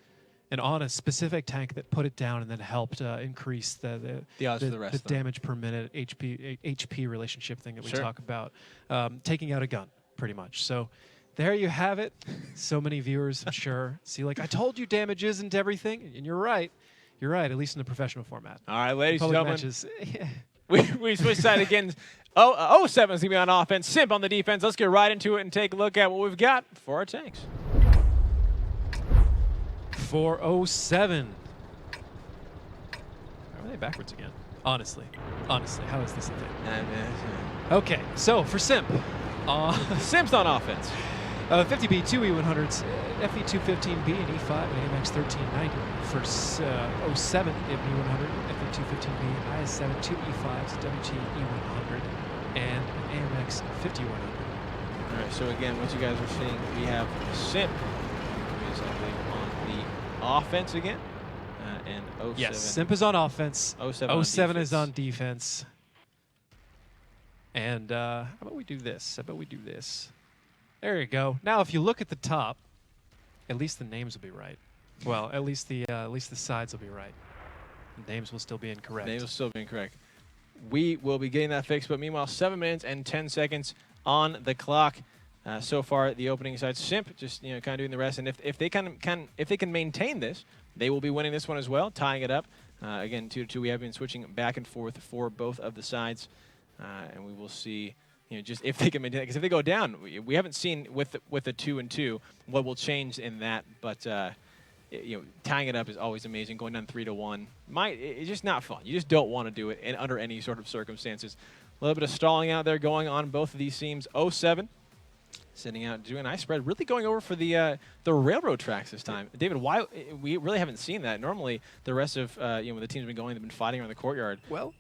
and on a specific tank that put it down and then helped increase the odds for the rest. The damage per minute HP relationship thing that we talk about, taking out a gun pretty much. So there you have it. So many viewers, I'm sure, see like, I told you damage isn't everything, and you're right. You're right, at least in the professional format. All right, ladies and gentlemen. Matches, we switch side again. 07 is going to be on offense. Simp on the defense. Let's get right into it and take a look at what we've got for our tanks. for 07. How are they backwards again? Honestly, how is this a thing? Okay, so for SIMP. SIMP's on offense. 50B, 2 E100s, FE215B, and E5, and AMX 1390. For 07, they have an E100, FE215B, and IS7, 2 E5s, WT E100, and an AMX 5100. All right, so again, what you guys are seeing, we have SIMP, who is, I believe, on the offense again, and 07. Yes, SIMP is on offense. 07 is on defense. And how about we do this? There you go. Now, if you look at the top, at least the names will be right. Well, at least the sides will be right. The names will still be incorrect. Names will still be incorrect. We will be getting that fixed, but meanwhile, 7 minutes and 10 seconds on the clock. So far, the opening side, SIMP just kind of doing the rest. And if they can maintain this, they will be winning this one as well, tying it up. Again, 2-2. We have been switching back and forth for both of the sides, and we will see. Just if they can maintain it, because if they go down, we haven't seen with the 2-2 what will change in that. But tying it up is always amazing. Going down 3-1, it's just not fun. You just don't want to do it under any sort of circumstances. A little bit of stalling out there going on both of these teams. 07 sitting out, doing a nice spread, really going over for the railroad tracks this time. David, why we really haven't seen that? Normally, the rest of when the teams have been going, they've been fighting around the courtyard. Well,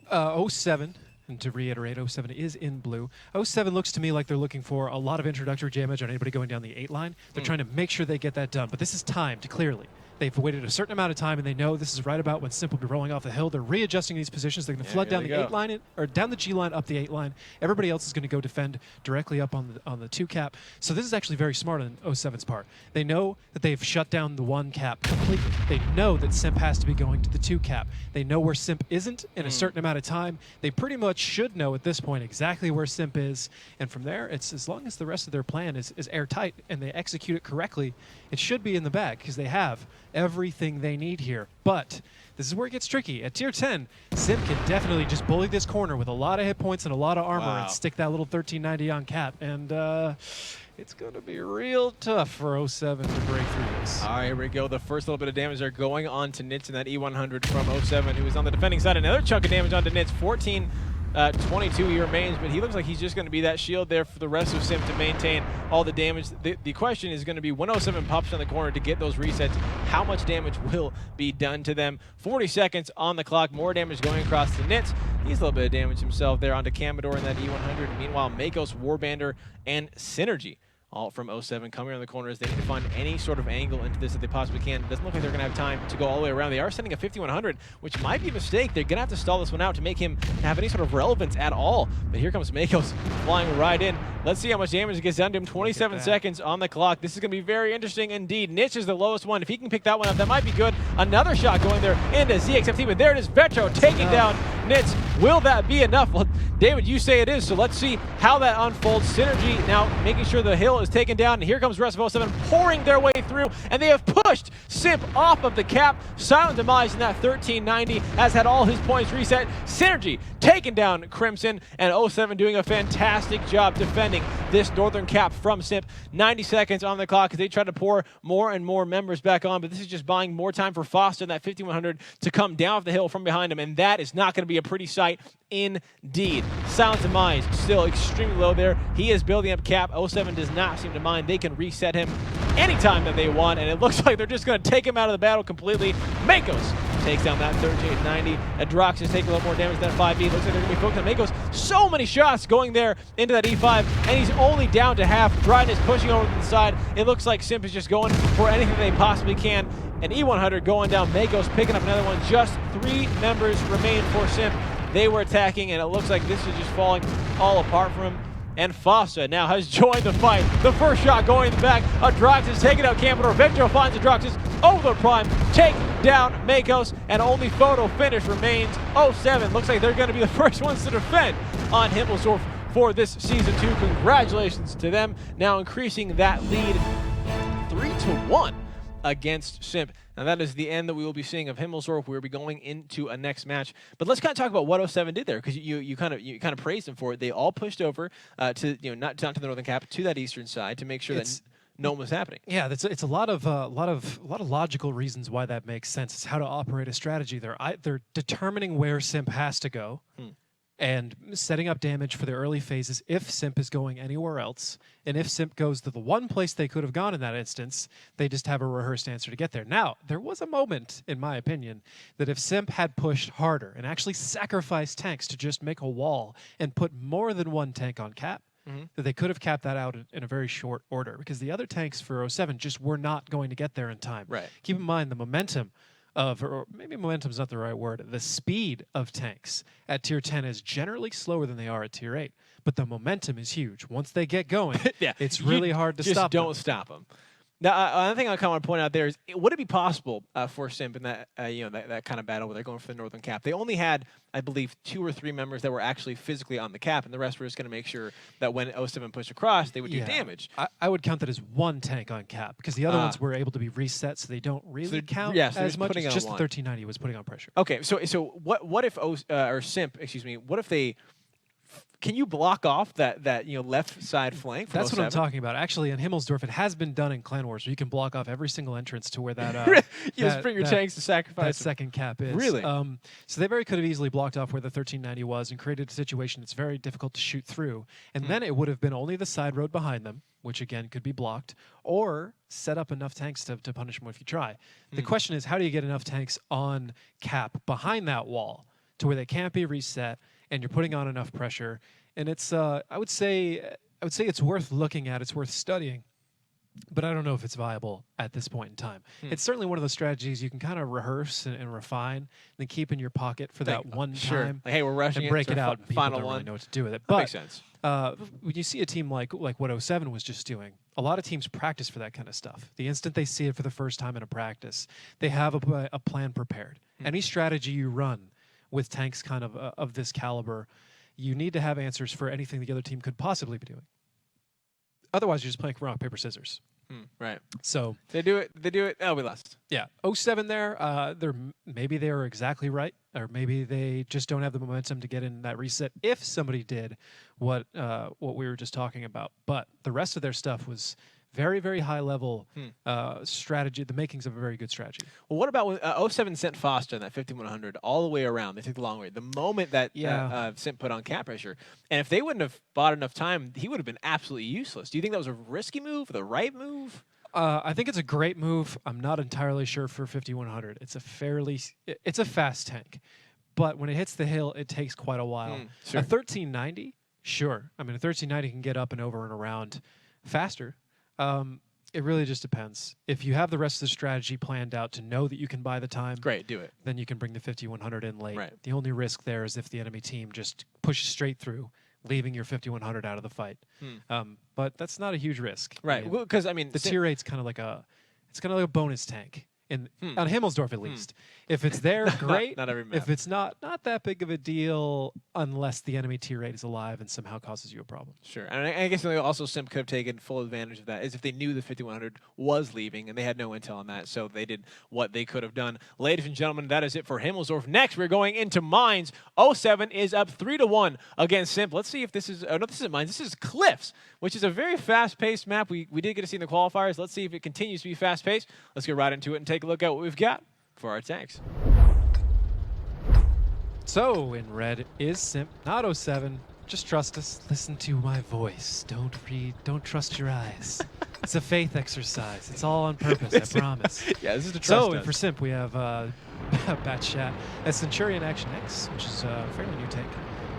07. And to reiterate, 07 is in blue. 07 looks to me like they're looking for a lot of introductory damage on anybody going down the 8 line. They're trying to make sure they get that done. But this is timed, clearly. They've waited a certain amount of time, and they know this is right about when SIMP will be rolling off the hill. They're readjusting these positions. They're going to flood down the 8 line, or down the G line, up the 8 line. Everybody else is going to go defend directly up on the 2 cap. So this is actually very smart on 07's part. They know that they've shut down the 1 cap completely. They know that SIMP has to be going to the 2 cap. They know where SIMP isn't in a certain amount of time. They pretty much should know at this point exactly where SIMP is. And from there, it's as long as the rest of their plan is airtight and they execute it correctly, it should be in the bag because they have everything they need here. But this is where it gets tricky. At tier 10, SIMP can definitely just bully this corner with a lot of hit points and a lot of armor and stick that little 1390 on cap. And it's going to be real tough for 07 to break through this. All right, here we go. The first little bit of damage there going on to Nitz in that E100 from 07, who is on the defending side. Another chunk of damage onto Nitz. 22 he remains, but he looks like he's just going to be that shield there for the rest of SIMP to maintain all the damage. The question is going to be when 07 pops on the corner to get those resets, how much damage will be done to them? 40 seconds on the clock, more damage going across the Nitz. He's a little bit of damage himself there onto Commodore in that E100. Meanwhile, Makos, Warbander, and Synergy all from 07 coming around the corner as they need to find any sort of angle into this that they possibly can. It doesn't look like they're going to have time to go all the way around. They are sending a 5100, which might be a mistake. They're going to have to stall this one out to make him have any sort of relevance at all. But here comes Makos flying right in. Let's see how much damage it gets done to him. 27 seconds on the clock. This is going to be very interesting indeed. Nitz is the lowest one. If he can pick that one up, that might be good. Another shot going there into ZXFT, but there it is. Vetro taking down Nitz. Will that be enough? Well, David, you say it is, so let's see how that unfolds. Synergy now making sure the hill is taken down, and here comes the rest of 07 pouring their way through, and they have pushed SIMP off of the cap. Silent Demise in that 1390 has had all his points reset. Synergy taking down Crimson, and 07 doing a fantastic job defending this northern cap from SIMP. 90 seconds on the clock as they try to pour more and more members back on, but this is just buying more time for Foster and that 5100 to come down off the hill from behind him, and that is not going to be a pretty sight indeed. Silent Demise still extremely low there. He is building up cap. 07 does not seem to mind. They can reset him anytime that they want, and it looks like they're just going to take him out of the battle completely. Makos takes down that 3890. Adrox is taking a little more damage than 5B. Looks like they're going to be focused on Makos. So many shots going there into that E5, and he's only down to half. Dryden is pushing over to the side. It looks like SIMP is just going for anything they possibly can. And E100 going down. Makos picking up another one. Just 3 members remain for SIMP. They were attacking, and it looks like this is just falling all apart from him. And Fossa now has joined the fight. The first shot going in the back. Adrox is taking out Commodore. Victor finds Adroxis over the prime. Take down Makos, and only photo finish remains. 07 looks like they're going to be the first ones to defend on Himmelsdorf for this Season 2. Congratulations to them. Now increasing that lead 3-1 against SIMP. Now that is the end that we will be seeing of Himmelsdorf. We'll be going into a next match. But let's kind of talk about what 07 did there, because you kind of praised them for it. They all pushed over to not to the northern cap, to that eastern side to make sure that no one was happening. Yeah, it's a lot of logical reasons why that makes sense. It's how to operate a strategy. They're determining where Simp has to go. And setting up damage for the early phases if Simp is going anywhere else. And if Simp goes to the one place they could have gone in that instance, they just have a rehearsed answer to get there. Now, there was a moment, in my opinion, that if Simp had pushed harder and actually sacrificed tanks to just make a wall and put more than one tank on cap, that they could have capped that out in a very short order, because the other tanks for 07 just were not going to get there in time. Right. Keep in mind the momentum of, or maybe momentum's not the right word, the speed of tanks at tier 10 is generally slower than they are at tier 8, but the momentum is huge. Once they get going, it's really hard to stop them. Just don't stop them. Now, another thing I kind of want to point out there is, would it be possible for Simp in that that kind of battle where they're going for the northern cap? They only had, I believe, 2 or 3 members that were actually physically on the cap, and the rest were just going to make sure that when 07 pushed across, they would do damage. I would count that as 1 tank on cap, because the other ones were able to be reset, so they don't really count as much. It's just the 1390 was putting on pressure. Okay, so what if Simp, excuse me, what if they? Can you block off that left side flank? That's what I'm talking about. Actually, in Himmelsdorf, it has been done in Clan Wars, where you can block off every single entrance to where that you just bring your tanks to sacrifice that second cap is. Really? So they very could have easily blocked off where the 1390 was and created a situation that's very difficult to shoot through. And then it would have been only the side road behind them, which again could be blocked, or set up enough tanks to punish them if you try. The question is, how do you get enough tanks on cap behind that wall to where they can't be reset, and you're putting on enough pressure? And it's I would say it's worth looking at, it's worth studying, but I don't know if it's viable at this point in time. It's certainly one of those strategies you can kind of rehearse and refine, and then keep in your pocket for that one time. Like, hey, we're rushing and break it out. And people final don't one. really know what to do with it. That makes sense. When you see a team like what 07 was just doing, a lot of teams practice for that kind of stuff. The instant they see it for the first time in a practice, they have a plan prepared. Any strategy you run with tanks kind of this caliber, you need to have answers for anything the other team could possibly be doing. Otherwise, you're just playing rock, paper, scissors. Right. So they do it. Oh, we lost. Yeah. 07 there, maybe they were exactly right, or maybe they just don't have the momentum to get in that reset if somebody did what we were just talking about. But the rest of their stuff was very, very high level strategy, the makings of a very good strategy. Well, what about when 07 sent Foster in that 5100 all the way around? They took the long way. The moment that Simp put on cap pressure, and if they wouldn't have bought enough time, he would have been absolutely useless. Do you think that was a risky move, the right move? I think it's a great move. I'm not entirely sure for 5100. It's a fast tank, but when it hits the hill, it takes quite a while. Sure. A 1390, sure. I mean, a 1390 can get up and over and around faster. It really just depends. If you have the rest of the strategy planned out to know that you can buy the time, great, do it. Then you can bring the 5100 in late. Right. The only risk there is if the enemy team just pushes straight through, leaving your 5100 out of the fight. But that's not a huge risk. Right. Because I mean, the tier 8's kind of like a bonus tank. On Himmelsdorf, at least. If it's there, great. Not every map. If it's not that big of a deal, unless the enemy tier 8 is alive and somehow causes you a problem. Sure. And I guess also Simp could have taken full advantage of that, is if they knew the 5100 was leaving and they had no intel on that, so they did what they could have done. Ladies and gentlemen, that is it for Himmelsdorf. Next, we're going into Mines. 07 is up 3-1 against Simp. Let's see if this is... Oh, no, this isn't Mines. This is Cliffs, which is a very fast-paced map. We did get to see in the qualifiers. Let's see if it continues to be fast-paced. Let's get right into it and take a look at what we've got for our tanks. So, in red is Simp, not 07. Just trust us. Listen to my voice. Don't trust your eyes. It's a faith exercise. It's all on purpose, I promise. Yeah, this is the trust. So, and for Simp, we have Batchat, a Centurion Action X, which is a fairly new tank.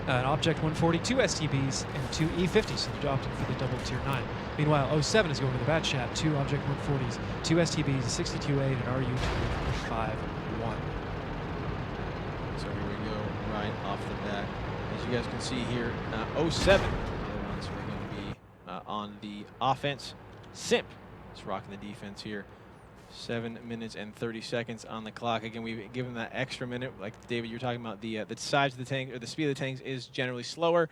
An Object 140, 2 STBs, and 2 E50s, so they're opting for the double tier 9. Meanwhile, 07 is going to the Batchat, 2 Object 140s, 2 STBs, a 62-8, and RU 251. So here we go, right off the bat. As you guys can see here, 07, the other ones are going to be on the offense. Simp is rocking the defense here. 7 minutes and 30 seconds on the clock. Again, we've given that extra minute. Like David, you're talking about the size of the tank, or the speed of the tanks is generally slower.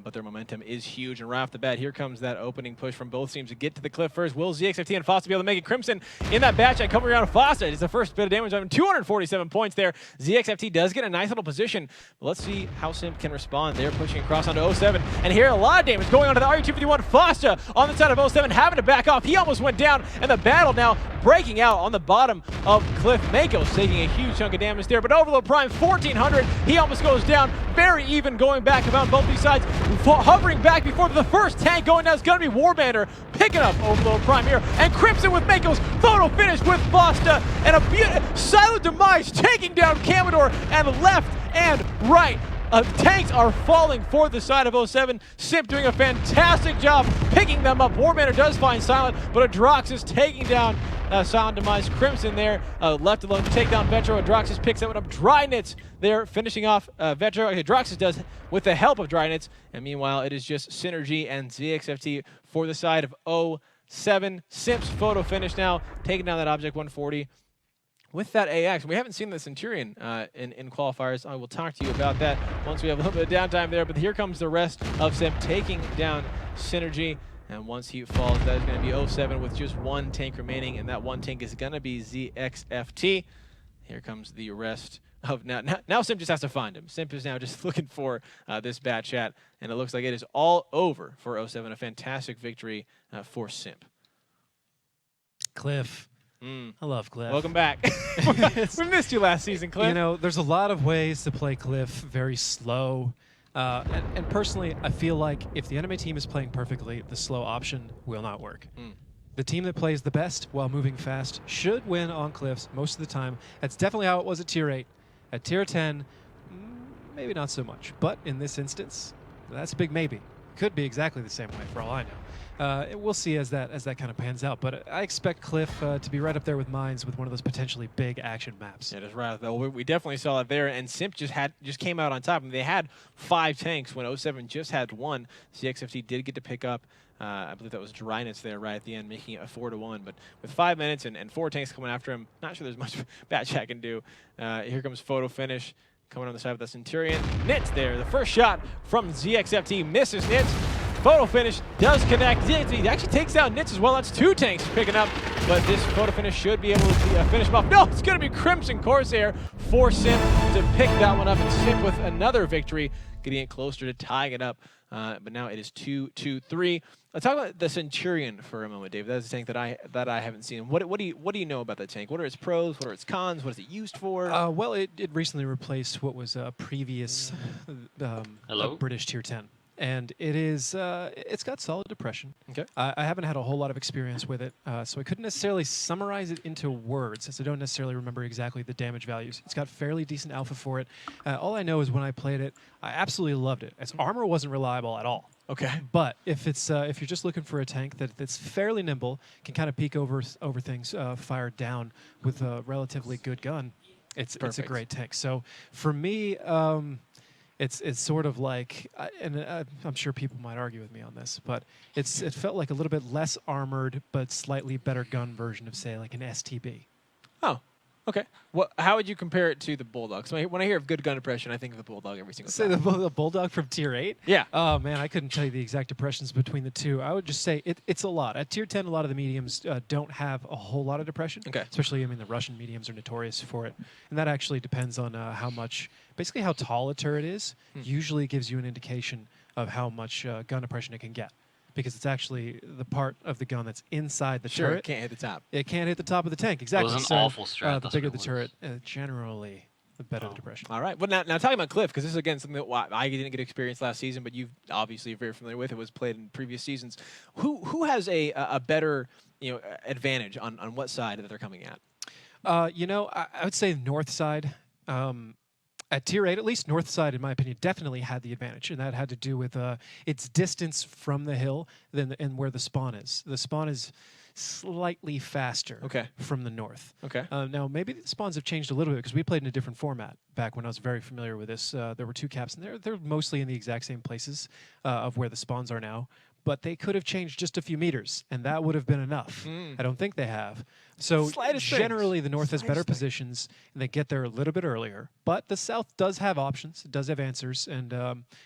but their momentum is huge. And right off the bat, here comes that opening push from both teams to get to the cliff first. Will ZXFT and Foster be able to make it? Crimson in that batch coming around Foster. It's the first bit of damage on him. 247 points there. ZXFT does get a nice little position. Let's see how Simp can respond. They're pushing across onto 07. And here, a lot of damage going on to the RU-251. Foster on the side of 07, having to back off. He almost went down, and the battle now breaking out on the bottom of Cliff. Mako's taking a huge chunk of damage there, but Overload Prime, 1,400. He almost goes down. Very even going back about both these sides. Hovering back before the first tank going down is going to be Warbander picking up Overload Prime here. And Crimson with Mako's photo finish with Fosta. And a silent demise taking down Commodore and left and right. Tanks are falling for the side of 07. Simp doing a fantastic job picking them up. Warbander does find Silent, but Adroxus taking down Silent Demise. Crimson there, left alone to take down Vetro. Adroxus picks that one up. Drynitz there, finishing off Vetro. Adroxus does with the help of Drynitz. And meanwhile, it is just Synergy and ZXFT for the side of 07. Simp's photo finish now, taking down that Object 140. With that AX, we haven't seen the Centurion in qualifiers. I will talk to you about that once we have a little bit of downtime there. But here comes the rest of Simp taking down Synergy. And once he falls, that is going to be 07 with just one tank remaining. And that one tank is going to be ZXFT. Here comes the rest of now Simp just has to find him. Simp is now just looking for this bat chat. And it looks like it is all over for 07. A fantastic victory for Simp. Cliff. I love Cliff. Welcome back. We missed you last season, Cliff. You know, there's a lot of ways to play Cliff, very slow. And personally, I feel like if the enemy team is playing perfectly, the slow option will not work. The team that plays the best while moving fast should win on Cliffs most of the time. That's definitely how it was at Tier 8. At Tier 10, maybe not so much. But in this instance, that's a big maybe. Could be exactly the same way for all I know. We'll see as that kind of pans out, but I expect Cliff to be right up there with Mines with one of those potentially big action maps. Yeah, that's right. Though we definitely saw it there, and Simp just came out on top. I mean, they had 5 tanks when 07 just had 1. CXFT did get to pick up. I believe that was Drynitz there right at the end, making it a 4-1. But with 5 minutes and 4 tanks coming after him, not sure there's much Batchat can do. Here comes photo finish. Coming on the side of the Centurion. Nits there. The first shot from ZXFT misses Nits. Photo finish does connect. ZXFT actually takes down Nits as well. That's 2 tanks picking up. But this photo finish should be able to finish him off. No, it's going to be Crimson Corsair for Simp to pick that one up. And Simp with another victory, getting it closer to tying it up. But now it is 2-3. Let's talk about the Centurion for a moment, Dave. That's a tank that I haven't seen. What do you know about that tank? What are its pros? What are its cons? What is it used for? Well, it recently replaced what was a previous British Tier 10. And it is, it's got solid depression. Okay. I haven't had a whole lot of experience with it, so I couldn't necessarily summarize it into words, since I don't necessarily remember exactly the damage values. It's got fairly decent alpha for it. All I know is when I played it, I absolutely loved it. Its armor wasn't reliable at all. Okay. But if you're just looking for a tank that's fairly nimble, can kind of peek over things, fire down with a relatively good gun, it's a great tank. So for me, it's sort of like, and I'm sure people might argue with me on this, but it felt like a little bit less armored but slightly better gun version of, say, like an STB. Oh, okay. How would you compare it to the Bulldog? So when I hear of good gun depression, I think of the Bulldog every single time. Say the Bulldog from Tier 8? Yeah. Oh, man, I couldn't tell you the exact depressions between the two. I would just say it's a lot. At Tier 10, a lot of the mediums don't have a whole lot of depression. Okay. Especially, I mean, the Russian mediums are notorious for it. And that actually depends on basically how tall a turret is, usually gives you an indication of how much gun depression it can get. Because it's actually the part of the gun that's inside the turret. It can't hit the top. It can't hit the top of the tank, exactly. It was an awful strat. The bigger the turret, generally, the better the depression. All right. Well, now talking about Cliff, because this is, again, something that I didn't get experience last season, but you obviously are very familiar with. It was played in previous seasons. Who has a better advantage on what side that they're coming at? I would say north side. At Tier 8, at least, north side, in my opinion, definitely had the advantage, and that had to do with its distance from the hill and where the spawn is. The spawn is slightly faster from the north. Okay. Now, maybe the spawns have changed a little bit because we played in a different format back when I was very familiar with this. There were 2 caps, and they're mostly in the exact same places of where the spawns are now. but they could have changed just a few meters, and that would have been enough. I don't think they have. So generally, the North has better positions, and they get there a little bit earlier. But the South does have options, it does have answers, and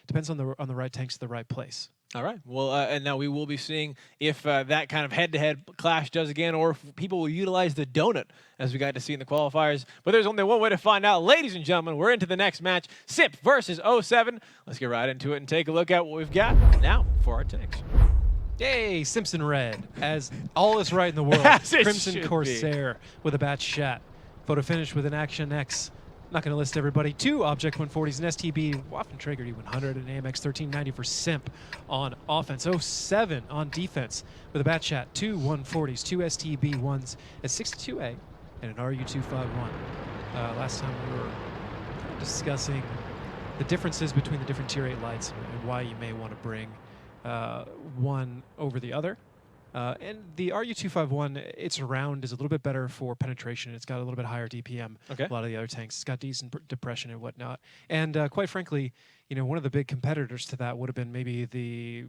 depends on the right tanks at the right place. All right. Well, and now we will be seeing if that kind of head-to-head clash does again, or if people will utilize the donut, as we got to see in the qualifiers. But there's only one way to find out. Ladies and gentlemen, we're into the next match, SIMP versus 07. Let's get right into it and take a look at what we've got now for our takes. Yay, Simpson Red, as all is right in the world. Crimson Corsair with a batch shot. Photo finish with an Action X. Not going to list everybody. 2 Object 140s, an STB, Waffen-Traeger D100, and AMX 1390 for SIMP on offense. 07 on defense with a bat shot. 2 140s, 2 STB1s, a 62A, and an RU251. Last time we were discussing the differences between the different Tier 8 lights and why you may want to bring one over the other. And the RU251, its round is a little bit better for penetration. It's got a little bit higher DPM. A lot of the other tanks. It's got decent depression and whatnot. And quite frankly, one of the big competitors to that would have been maybe the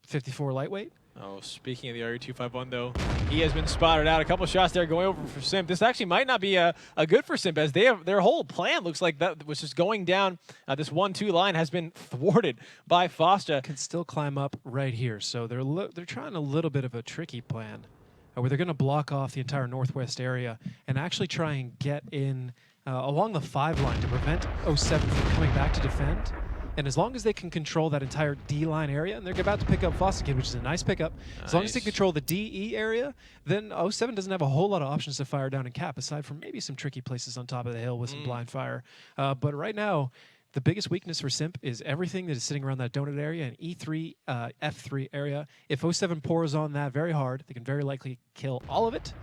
54 lightweight. Oh, speaking of the RU251, though, he has been spotted out. A couple shots there going over for SIMP. This actually might not be a good for SIMP, as they have their whole plan looks like that was just going down. This 1-2 line has been thwarted by Fosta. Can still climb up right here, so they're trying a little bit of a tricky plan, where they're going to block off the entire northwest area and actually try and get in along the 5 line to prevent 07 from coming back to defend. And as long as they can control that entire D-line area, and they're about to pick up Foster Kid, which is a nice pickup. Nice. As long as they control the DE area, then 07 doesn't have a whole lot of options to fire down and cap, aside from maybe some tricky places on top of the hill with some blind fire. But right now, the biggest weakness for SIMP is everything that is sitting around that donut area and E3, F3 area. If 07 pours on that very hard, they can very likely kill all of it.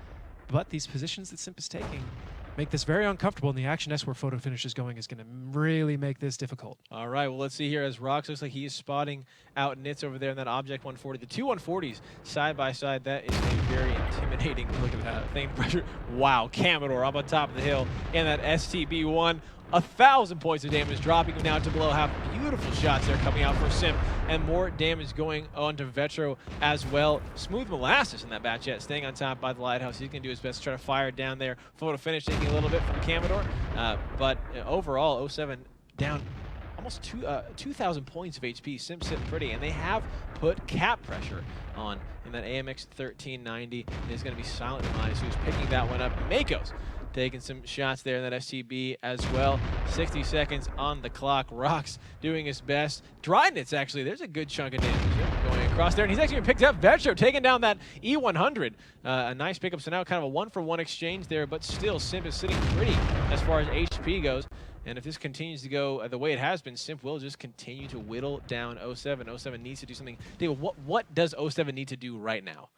But these positions that SIMP is taking make this very uncomfortable, and the Action S where photo finish is going is going to really make this difficult. All right, well, let's see here as Rox looks like he is spotting out Nitz over there in that Object 140. The 2 140s side by side, that is a very intimidating look at that thing. Pressure. Wow, Commodore up on top of the hill, and that STB1. 1,000 points of damage, dropping him down to below half. Beautiful shots there coming out for SIMP, and more damage going on to Vetro as well. Smooth Molasses in that batch yet, staying on top by the Lighthouse. He's going to do his best to try to fire down there. Photo finish taking a little bit from Commodore, but overall, 07 down almost 2,000 points of HP. SIMP sitting pretty, and they have put cap pressure on in that AMX 1390. It's going to be Silent Demise who's picking that one up. Mako's taking some shots there in that STB as well. 60 seconds on the clock. Rox doing his best. Drynitz, actually, there's a good chunk of damage going across there. And he's actually been picked up. Vetro taking down that E100. A nice pickup. So now kind of a 1-for-1 exchange there, but still SIMP is sitting pretty as far as HP goes. And if this continues to go the way it has been, SIMP will just continue to whittle down 07. 07 needs to do something. David, what does 07 need to do right now?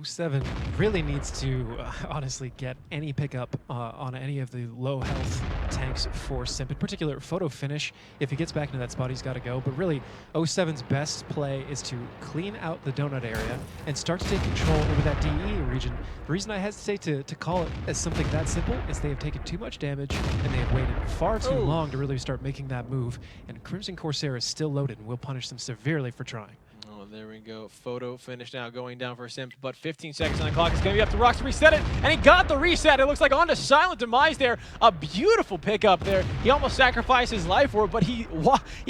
07 really needs to honestly get any pickup on any of the low health tanks for SIMP. In particular, photo finish. If he gets back into that spot, he's got to go. But really, 07's best play is to clean out the donut area and start to take control over that DE region. The reason I hesitate to call it as something that simple is they have taken too much damage and they have waited far too long to really start making that move. And Crimson Corsair is still loaded and will punish them severely for trying. There we go. Photo finish now going down for SIMP, but 15 seconds on the clock. It's going to be up to Rox to reset it, and he got the reset. It looks like onto Silent Demise there. A beautiful pickup there. He almost sacrificed his life for it, but he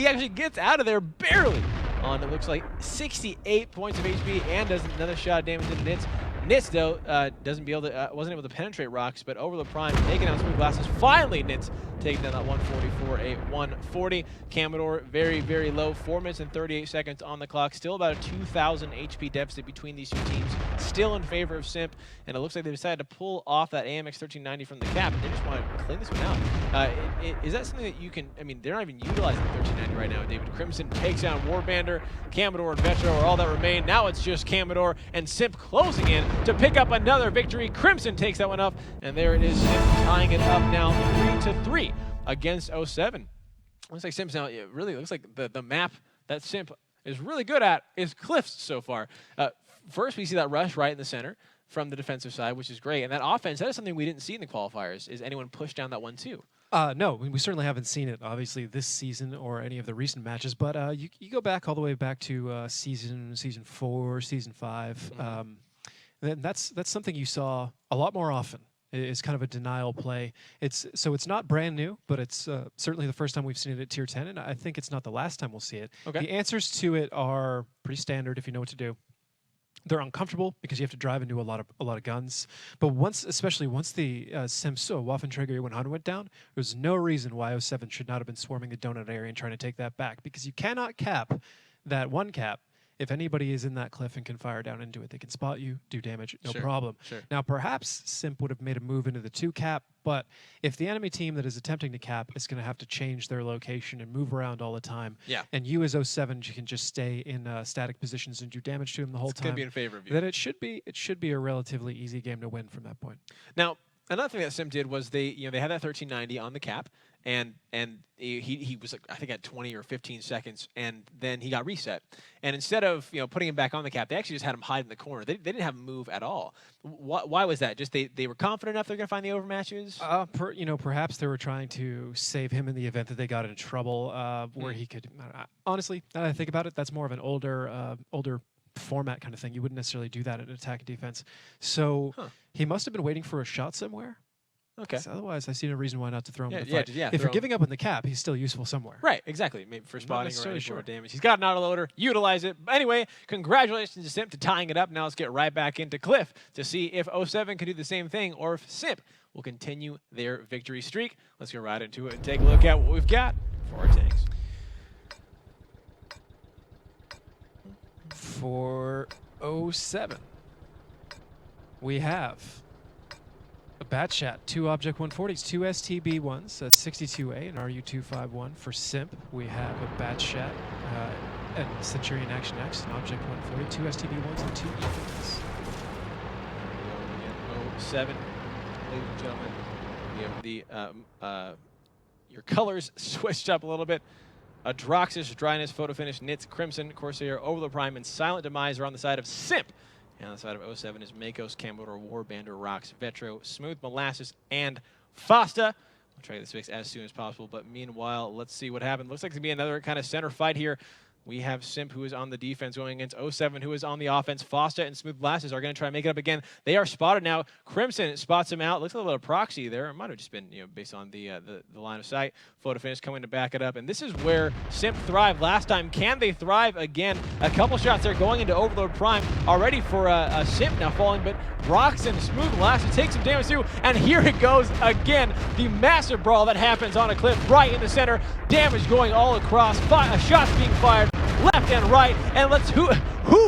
actually gets out of there barely on, it looks like, 68 points of HP and does another shot of damage into Nitz. Nitz, though, wasn't able to penetrate Rox, but over the prime, taking out Smooth Glasses. Finally, Nitz taking down that 144, a 140. Commodore, very, very low. 4 minutes and 38 seconds on the clock. Still about a 2,000 HP deficit between these two teams. Still in favor of SIMP, and it looks like they decided to pull off that AMX 1390 from the cap. They just want to clean this one out. Is that something that you can, I mean, they're not even utilizing the 1390 right now. David Crimson takes down Warbander. Commodore and Vetro are all that remain. Now it's just Commodore and SIMP closing in to pick up another victory. Crimson takes that one up, and there it is, SIMP tying it up now 3-3 against 07. Looks like SIMP's now, it really looks like the map that SIMP is really good at is cliffs so far. First, we see that rush right in the center from the defensive side, which is great. And that offense, that is something we didn't see in the qualifiers, is anyone push down that 1-2. No, we certainly haven't seen it, obviously, this season or any of the recent matches. But you go back all the way back to season 4, season 5. Then that's something you saw a lot more often. Is kind of a denial play. It's not brand new, but it's certainly the first time we've seen it at Tier 10, and I think it's not the last time we'll see it. Okay. The answers to it are pretty standard if you know what to do. They're uncomfortable because you have to drive into a lot of guns. But especially once the SIMP's Waffenträger 100 went down, there's no reason why 07 should not have been swarming the donut area and trying to take that back, because you cannot cap that one cap. If anybody is in that cliff and can fire down into it, they can spot you, do damage, no problem. Sure. Now, perhaps SIMP would have made a move into the 2 cap, but if the enemy team that is attempting to cap is going to have to change their location and move around all the time, and you as 07 can just stay in static positions and do damage to them the whole time, it's going to be in favor of you. Then it should be a relatively easy game to win from that point. Now, another thing that SIMP did was they had that 1390 on the cap, and he was I think at 20 or 15 seconds, and then he got reset. And instead of putting him back on the cap, they actually just had him hide in the corner. They didn't have him move at all. Why was that? Just they were confident enough they're going to find the overmatches? Perhaps they were trying to save him in the event that they got in trouble, where he could. Honestly, now that I think about it, that's more of an older format kind of thing. You wouldn't necessarily do that in attack and defense. So he must have been waiting for a shot somewhere. Okay. Otherwise, I see no reason why not to throw him in the fight. Yeah, if you're giving up on the cap, he's still ususeful somewhere. Right, exactly. Maybe for spotting or any sure. damage. He's got an autoloader. Utilize it. But anyway, congratulations to SIMP to tying it up. Now let's get right back into Cliff to see if 07 can do the same thing or if SIMP will continue their victory streak. Let's get right into it and take a look at what we've got for our tanks. For 07, we have a Batchat, 2 Object 140s, 2 STB1s, a 62A and RU251. For SIMP, we have a Batchat and Centurion Action X, an Object 140, 2 STB1s, and 2 E50s. 07, ladies and gentlemen, we have the your colors switched up a little bit. Adroxus, Dryness, Photo Finish, Nits, Crimson, Corsair, Overlord Prime, and Silent Demise are on the side of SIMP. And on the side of 07 is Makos, Camboder, Warbander, Rocks, Vetro, Smooth Molasses, and Fosta. We'll try to get this fixed as soon as possible, but meanwhile, let's see what happens. Looks like it's going to be another kind of center fight here. We have SIMP, who is on the defense, going against 07, who is on the offense. Fosta and Smooth Molasses are going to try and make it up again. They are spotted now. Crimson spots him out. Looks like a little proxy there. It might have just been, based on the line of sight. Photo Finish coming to back it up. And this is where SIMP thrived last time. Can they thrive again? A couple shots there going into Overlord Prime already for SIMP now falling, but Rocks and Smooth Molasses take some damage too. And here it goes again. The massive brawl that happens on a cliff right in the center. Damage going all across. Shots being fired left and right, and let's who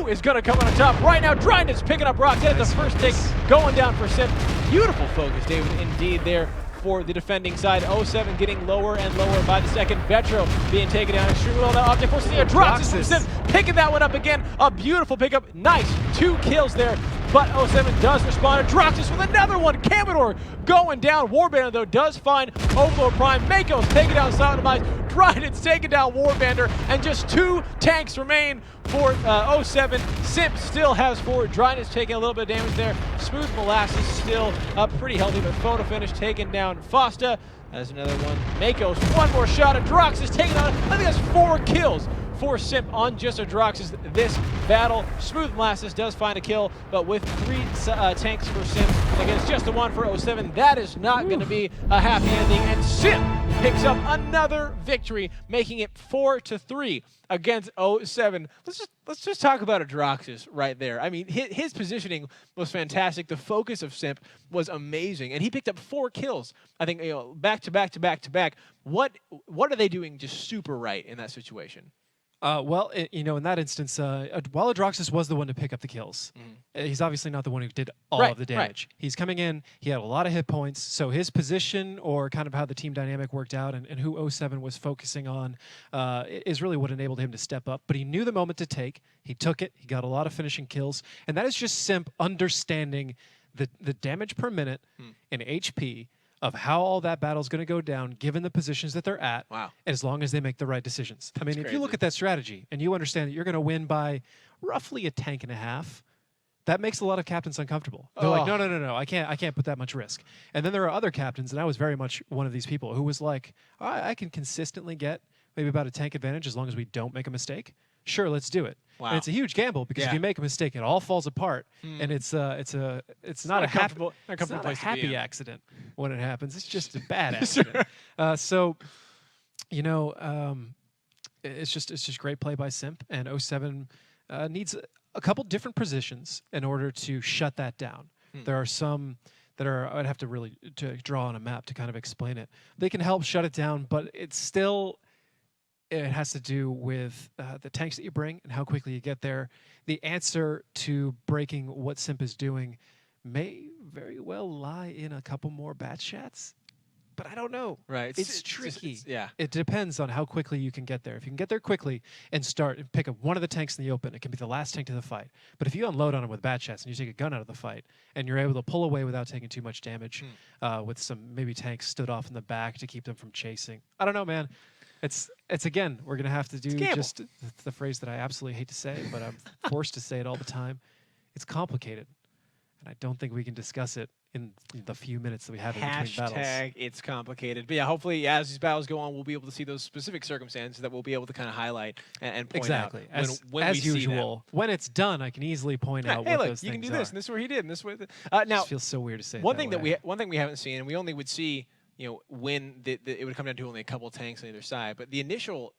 is going to come on top right now. Dryness picking up Rocks at the first take, going down for SIMP. Beautiful focus, David, indeed there for the defending side. 07 getting lower and lower by the second. Vetro being taken down extremely well. Now Object forces the Adroxus from SIMP, picking that one up again. A beautiful pickup. Nice. 2 kills there, but 07 does respond. Adroxus with another one. Camboder going down. Warbander, though, does find Overlord Prime. Makos taking down Silent Demise. Dryness taking down Warbander, and just 2 tanks remain for 07. SIMP still has 4. Dryness taking a little bit of damage there. Smooth Molasses still up pretty healthy, but Photo Finish taking down Fosta. That's another one. Makos, one more shot. Adroxus taking on, I think that's 4 kills for SIMP on just Adroxus this battle. Smooth Molasses does find a kill, but with 3 tanks for SIMP against just the 1 for 07, that is not going to be a happy ending, and SIMP picks up another victory, making it 4-3 against 07. Let's just talk about Adroxus right there. I mean, his positioning was fantastic. The focus of SIMP was amazing, and he picked up 4 kills. I think back to back to back to back. What are they doing just super right in that situation? Well, in that instance, while Adroxus was the one to pick up the kills, he's obviously not the one who did all of the damage. Right. He's coming in, he had a lot of hit points, so his position or kind of how the team dynamic worked out and who 07 was focusing on is really what enabled him to step up. But he knew the moment to take, he took it, he got a lot of finishing kills, and that is just SIMP understanding the damage per minute in HP of how all that battle is going to go down, given the positions that they're at, as long as they make the right decisions. I mean, if you look at that strategy and you understand that you're going to win by roughly a tank and a half, that makes a lot of captains uncomfortable. They're like, no, I can't put that much risk. And then there are other captains, and I was very much one of these people who was like, I can consistently get maybe about a tank advantage as long as we don't make a mistake. Sure, let's do it. Wow. And it's a huge gamble because if you make a mistake, it all falls apart, and it's not a happy accident when it happens. It's just a bad accident. So, you know, it's just great play by Simp, and 07 needs a couple different positions in order to shut that down. There are some that are, I'd have to really draw on a map to kind of explain it. They can help shut it down, but it's still, it has to do with the tanks that you bring and how quickly you get there. The answer to breaking what Simp is doing may very well lie in a couple more bat shots. But I don't know. Right. It's tricky. Yeah. It depends on how quickly you can get there. If you can get there quickly and start and pick up one of the tanks in the open, it can be the last tank to the fight. But if you unload on them with bat shots and you take a gun out of the fight and you're able to pull away without taking too much damage, with some maybe tanks stood off in the back to keep them from chasing. I don't know, man. It's again, we're going to have to do just the phrase that I absolutely hate to say, but I'm forced to say it all the time. It's complicated. And I don't think we can discuss it in the few minutes that we have in between battles. Hashtag it's complicated. But yeah, hopefully as these battles go on, we'll be able to see those specific circumstances that we'll be able to kind of highlight and point out. When as usual. When it's done, I can easily point out what those things are. You can do this, and this is where he did, and this is where... now, it feels so weird to say one thing we haven't seen, and we only would see, you know, when it would come down to only a couple of tanks on either side. But the initial,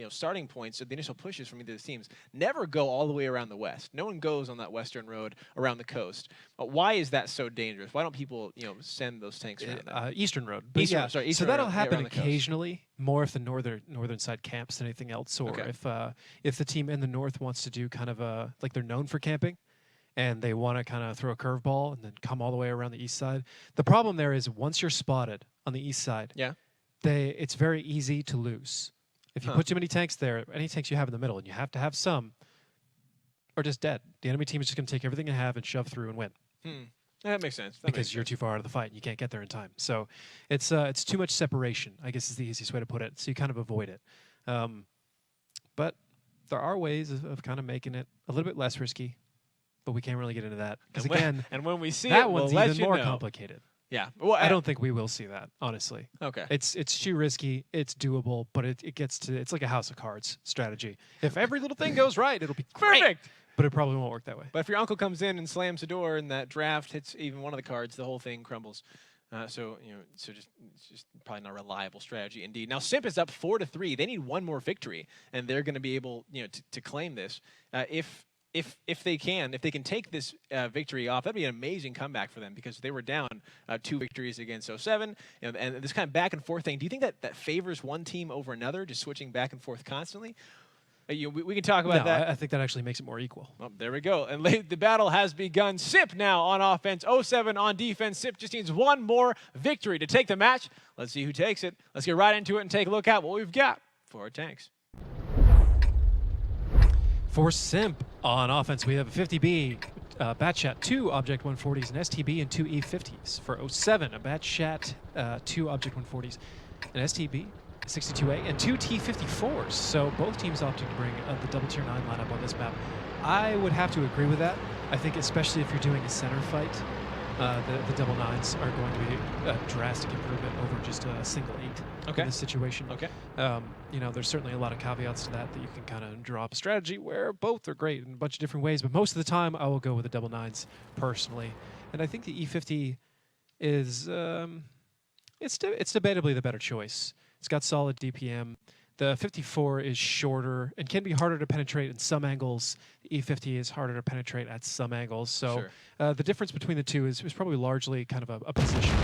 starting points, so the initial pushes from either of the teams never go all the way around the west. No one goes on that western road around the coast. Why is that so dangerous? Why don't people, send those tanks around that? Eastern road. Eastern so that'll road, happen occasionally, more if the northern side camps than anything else, or if the team in the north wants to do kind of like they're known for camping, and they want to kind of throw a curveball and then come all the way around the east side. The problem there is once you're spotted on the east side, it's very easy to lose. If you put too many tanks there, any tanks you have in the middle, and you have to have some, are just dead. The enemy team is just going to take everything you have and shove through and win. That makes sense. Because you're too far out of the fight and you can't get there in time. So it's too much separation, I guess is the easiest way to put it. So you kind of avoid it. But there are ways of kind of making it a little bit less risky. But we can't really get into that because and when we see that it, one's we'll even more complicated. Yeah, well, I don't think we will see that, honestly. Okay, it's too risky. It's doable, but it's like a house of cards strategy. If every little thing goes right, it'll be perfect. But it probably won't work that way. But if your uncle comes in and slams the door and that draft hits even one of the cards, the whole thing crumbles. So it's just probably not a reliable strategy indeed. Now Simp is up 4-3. They need one more victory, and they're going to be able to claim this. If they can take this victory off, that'd be an amazing comeback for them because they were down 2 victories against 07. And this kind of back and forth thing, do you think that favors one team over another, just switching back and forth constantly? We can talk about that. I think that actually makes it more equal. Well, there we go. And the battle has begun. Simp now on offense, 07 on defense. Simp just needs one more victory to take the match. Let's see who takes it. Let's get right into it and take a look at what we've got for our tanks. For Simp on offense, we have a 50B Batchat, 2 Object 140s, an STB, and 2 E50s. For 07, a Batchat, 2 Object 140s, an STB, 62A, and 2 T54s. So both teams opting to bring the double tier 9 lineup on this map. I would have to agree with that. I think especially if you're doing a center fight, the double 9s are going to be a drastic improvement over just a single 8 in this situation. Okay. There's certainly a lot of caveats to that you can kind of draw up a strategy where both are great in a bunch of different ways, but most of the time I will go with the double 9s personally. And I think the E50 is it's debatably the better choice. It's got solid DPM. The 54 is shorter and can be harder to penetrate in some angles. The E50 is harder to penetrate at some angles. So the difference between the two is probably largely kind of a position.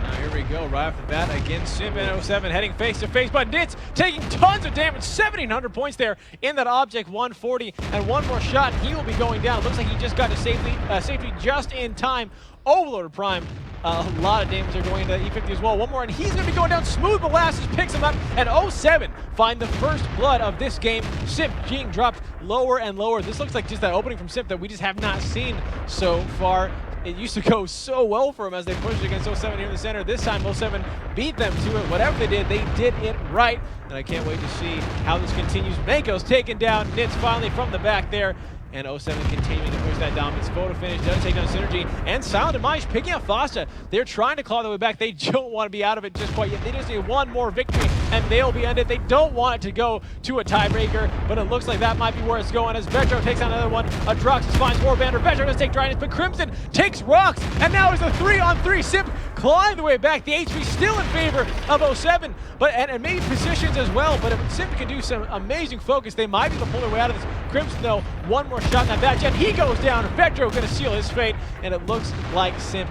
Now here we go, right off the bat against Simp and 07, heading face-to-face, but Nitz taking tons of damage, 1,700 points there in that Object 140, and one more shot, and he will be going down. Looks like he just got to safety just in time. Overloader Prime. A lot of damage are going to E50 as well. One more, and he's going to be going down. Smooth Molasses picks him up, and 07 find the first blood of this game. Simp being dropped lower and lower. This looks like just that opening from Simp that we just have not seen so far. It used to go so well for him as they pushed against 07 here in the center. This time 07 beat them to it. Whatever they did it right. And I can't wait to see how this continues. Mako's taken down. Nitz finally from the back there. and 07 continuing to push that dominance. Photo finish does take down Synergy, and Silent and Mice picking up Fosta. They're trying to claw their way back. They don't want to be out of it just quite yet. They just need one more victory, and they'll be ended. They don't want it to go to a tiebreaker, but it looks like that might be where it's going as Vetro takes on another one. Adroxus finds Warbander. Vetro does take Dryness, but Crimson takes Rocks, and now it's a 3-on-3. Simp clawing the way back. The HP still in favor of 07, but and maybe positions as well, but if Simp can do some amazing focus, they might be able to pull their way out of this. Crimson, though, one more shot in that bat jet. He goes down. Vetro going to seal his fate, and it looks like Simp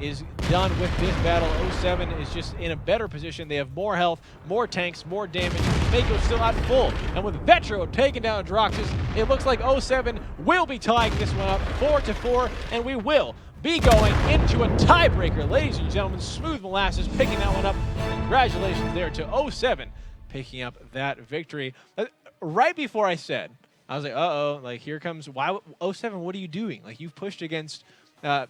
is done with this battle. 07 is just in a better position. They have more health, more tanks, more damage. Mako's still out full. And with Vetro taking down Adroxus, it looks like 07 will be tying this one up 4-4, and we will be going into a tiebreaker. Ladies and gentlemen, Smooth Molasses picking that one up. Congratulations there to 07 picking up that victory. Right before I said, I was like, uh-oh, like here comes, why, 07, what are you doing? Like you've pushed against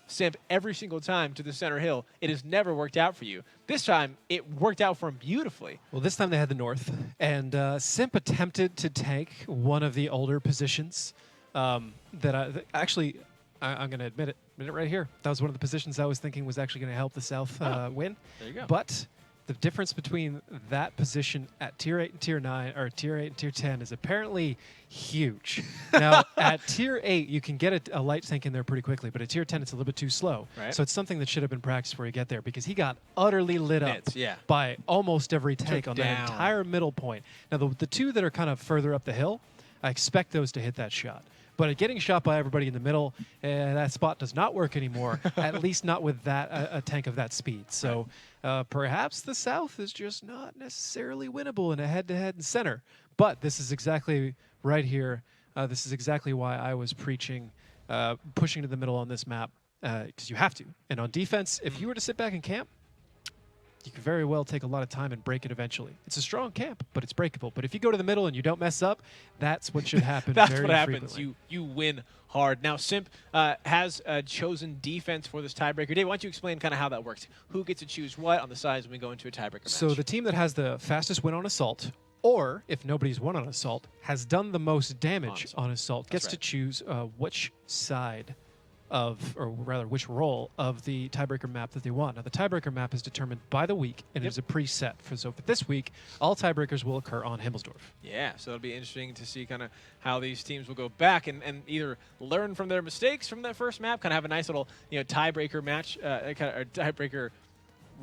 Simp every single time to the center hill. It has never worked out for you. This time, it worked out for him beautifully. Well, this time they had the north, and Simp attempted to take one of the older positions I'm going to admit it right here. That was one of the positions I was thinking was actually going to help the South win. There you go. But the difference between that position at Tier 8 and Tier 9, or Tier 8 and Tier 10, is apparently huge. Now, at Tier 8, you can get a light tank in there pretty quickly, but at Tier 10, it's a little bit too slow. Right. So it's something that should have been practiced before you get there, because he got utterly lit up by almost every tank on that entire middle point. Now, the two that are kind of further up the hill, I expect those to hit that shot. But getting shot by everybody in the middle, that spot does not work anymore, at least not with that a tank of that speed. So perhaps the South is just not necessarily winnable in a head-to-head and center. But this is exactly right here. This is exactly why I was preaching pushing to the middle on this map, because you have to. And on defense, if you were to sit back and camp, you could very well take a lot of time and break it eventually. It's a strong camp, but it's breakable. But if you go to the middle and you don't mess up, that's what should happen. That's very what happens. frequently. You win hard. Now, Simp has chosen defense for this tiebreaker. Dave, why don't you explain kind of how that works? Who gets to choose what on the sides when we go into a tiebreaker match? So the team that has the fastest win on Assault, or if nobody's won on Assault, has done the most damage on Assault, gets to choose which side of, or rather which role of the tiebreaker map that they want. Now the tiebreaker map is determined by the week, and it is a preset. So for this week, all tiebreakers will occur on Himmelsdorf. Yeah, so it'll be interesting to see kind of how these teams will go back and either learn from their mistakes from that first map, kind of have a nice little tiebreaker match, kind of tiebreaker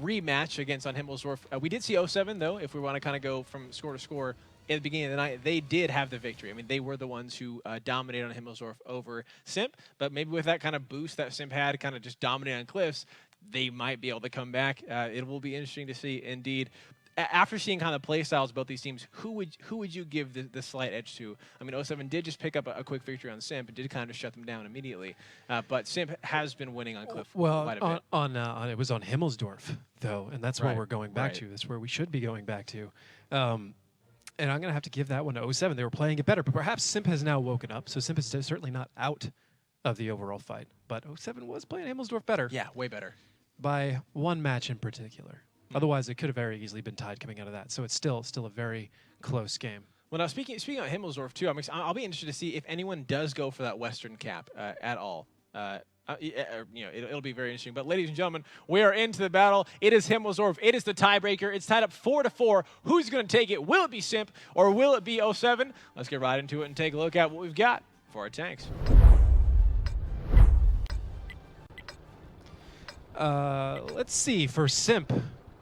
rematch against on Himmelsdorf. We did see 07 though, if we want to kind of go from score to score. At the beginning of the night, they did have the victory. I mean, they were the ones who dominated on Himmelsdorf over Simp, but maybe with that kind of boost that Simp had, kind of just dominating on Cliffs, they might be able to come back. It will be interesting to see, indeed. After seeing kind of the play styles of both these teams, who would you give the slight edge to? I mean, 07 did just pick up a quick victory on Simp and did kind of shut them down immediately, but Simp has been winning on Cliff quite a bit. It was on Himmelsdorf, though, and that's what we're going back to. That's where we should be going back to. And I'm going to have to give that one to 07. They were playing it better, but perhaps Simp has now woken up, so Simp is certainly not out of the overall fight. But 07 was playing Himmelsdorf better. Yeah, way better. By one match in particular. Otherwise, it could have very easily been tied coming out of that. So it's still a very close game. Well, now speaking of Himmelsdorf too, I'll be interested to see if anyone does go for that Western cap at all. It'll be very interesting. But ladies and gentlemen, we are into the battle. It is Himmelsdorf. It is the tiebreaker. It's tied up 4-4. Who's going to take it? Will it be Simp or will it be 07? Let's get right into it and take a look at what we've got for our tanks. Let's see. For Simp,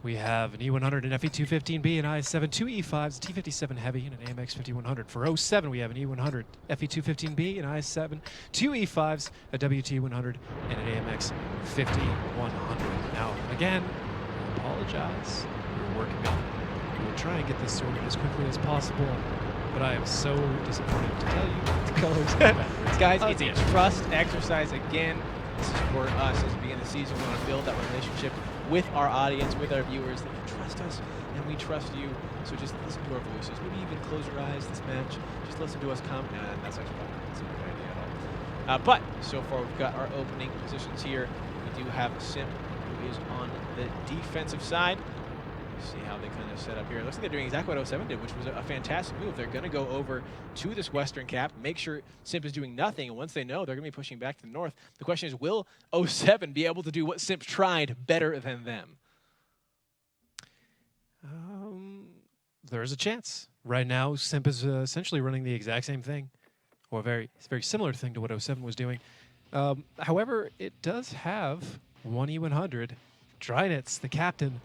we have an E100, an FE215B, an IS-7, two E5s, a T57 Heavy, and an AMX 5100. For 07, we have an E100, FE215B, an IS-7, two E5s, a WT100, and an AMX 5100. Now, again, I apologize. We're working on it. We will try and get this sorted as quickly as possible, but I am so disappointed to tell you the colors. Guys, it's a trust exercise again. This is for us as we begin the season. We want to build that relationship with our audience, with our viewers, that you trust us and we trust you. So just listen to our voices. Maybe even close your eyes this match. Just listen to us comment. That's actually not a good idea at all. But so far we've got our opening positions here. We do have Simp, who is on the defensive side. See how they kind of set up here. It looks like they're doing exactly what 07 did, which was a fantastic move. They're going to go over to this western cap, make sure SIMP is doing nothing, and once they know, they're going to be pushing back to the north. The question is, will 07 be able to do what SIMP tried better than them? There's a chance. Right now, SIMP is essentially running the exact same thing, or a very similar thing to what 07 was doing. However, it does have 1E100. Drynitz, the captain,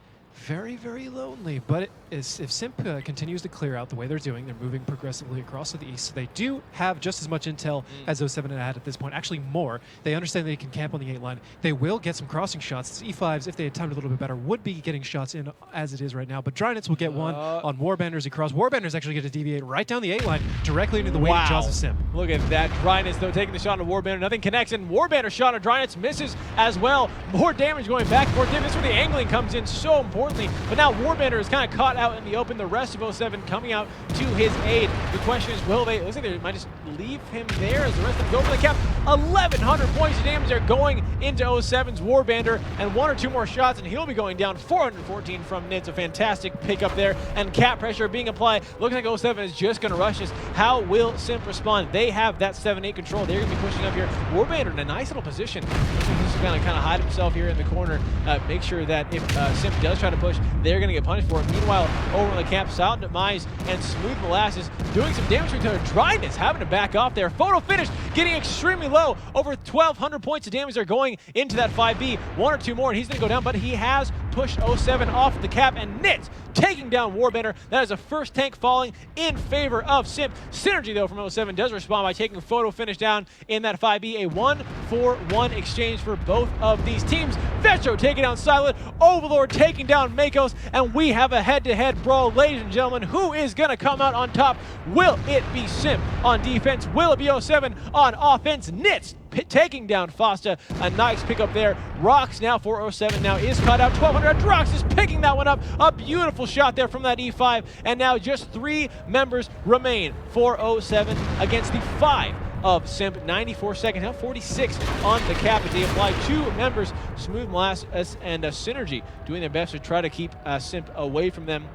very lonely, but if SIMP continues to clear out the way they're doing, they're moving progressively across to the east, so they do have just as much intel as 07 had at this point, actually more. They understand they can camp on the 8 line. They will get some crossing shots. E5s, if they had timed a little bit better, would be getting shots in as it is right now, but Drynitz will get one on Warbanders across. Warbanders actually get to deviate right down the 8 line, directly into the waiting jaws of SIMP. Look at that. Drynitz, though, taking the shot on Warbander. Nothing connects, and Warbander shot on Drynitz misses as well. More damage going back and forth. This is where the angling comes in so importantly, but now Warbander is kind of caught out in the open. The rest of 07 coming out to his aid. The question is, will they? It looks like they might just leave him there as the rest of them go for the cap. 1,100 points of damage are going into 07's Warbander, and 1 or 2 more shots, and he'll be going down. 414 from Nitz. A fantastic pickup there, and cap pressure being applied. Looks like 07 is just going to rush this. How will SIMP respond? They have that 7-8 control. They're going to be pushing up here. Warbander in a nice little position. Looks like he's going to kind of hide himself here in the corner. Make sure that if SIMP does try to push, they're going to get punished for it. Meanwhile, over on the cap, Silent Demise and Smooth Molasses doing some damage to each other. Drynitz having to back off there. Photo finish, getting extremely low. Over 1,200 points of damage are going into that 5B. 1 or 2 more, and he's going to go down, but he has pushed 07 off the cap, and Nitz taking down Warbander. That is a first tank falling in favor of SIMP. Synergy, though, from 07 does respond by taking Photo finish down in that 5B. A 1-for-1 exchange for both of these teams. Vetro taking down Silent, Overlord taking down Makos, and we have a head-to-head brawl, ladies and gentlemen. Who is going to come out on top? Will it be SIMP on defense? Will it be 07 on offense? Nitz taking down Fosta. A nice pickup there. Rox now for 07 now is caught out. 1,200. Rox is picking that one up. A beautiful shot there from that E5. And now just 3 members remain for 07 against the 5 of SIMP. 94 seconds, now 46 on the cap as they apply 2 members, Smooth Molasses and Synergy, doing their best to try to keep SIMP away from them.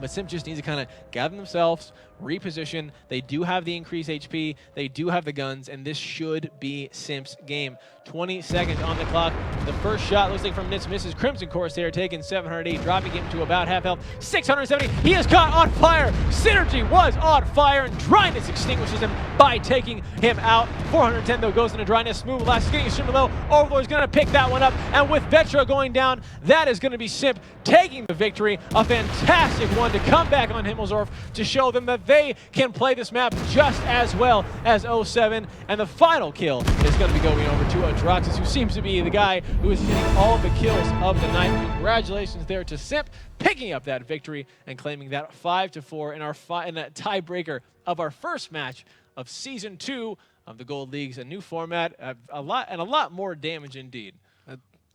But SIMP just needs to kind of gather themselves, reposition. They do have the increased HP, they do have the guns, and this should be SIMP's game. 20 seconds on the clock. The first shot looks like from Nitz misses. Crimson Corsair taking 708, dropping him to about half health. 670, he is caught on fire. Synergy was on fire, and Drynitz extinguishes him by taking him out. 410 though goes into Drynitz. Smooth Molasses getting extremely low. Overlord's gonna pick that one up, and with Vetro going down, that is gonna be SIMP taking the victory. A fantastic one to come back on Himmelsdorf to show them that they can play this map just as well as 07. And the final kill is going to be going over to Adraxis, who seems to be the guy who is getting all the kills of the night. Congratulations there to SIMP, picking up that victory and claiming that 5-4 in a tiebreaker of our first match of Season 2 of the Gold Leagues. A new format, a lot more damage indeed.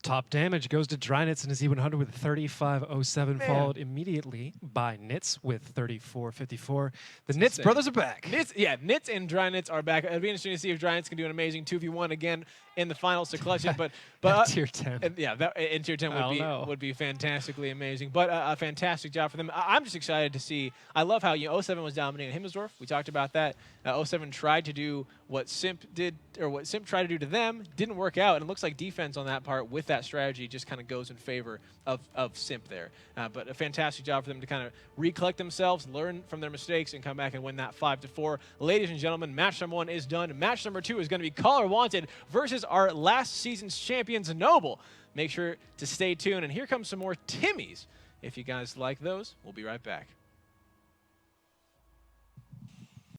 Top damage goes to Drynitz and his E100 with 3507, followed immediately by Nitz with 3454. The Nitz brothers are back. Nitz and Drynitz are back. It'll be interesting to see if Drynitz can do an amazing 2v1 again in the finals to clutch it. But tier 10. In tier 10 would be fantastically amazing. But a fantastic job for them. I'm just excited to see. I love how 07 was dominating Himmelsdorf. We talked about that. 07 tried to do what SIMP did, or what SIMP tried to do to them. Didn't work out, and it looks like defense on that part with that strategy just kind of goes in favor of SIMP there. But a fantastic job for them to kind of recollect themselves, learn from their mistakes, and come back and win that 5-4. Ladies and gentlemen, match number 1 is done. Match number 2 is going to be Caller Wanted versus our last season's champions, Noble. Make sure to stay tuned, and here comes some more Timmies. If you guys like those, we'll be right back.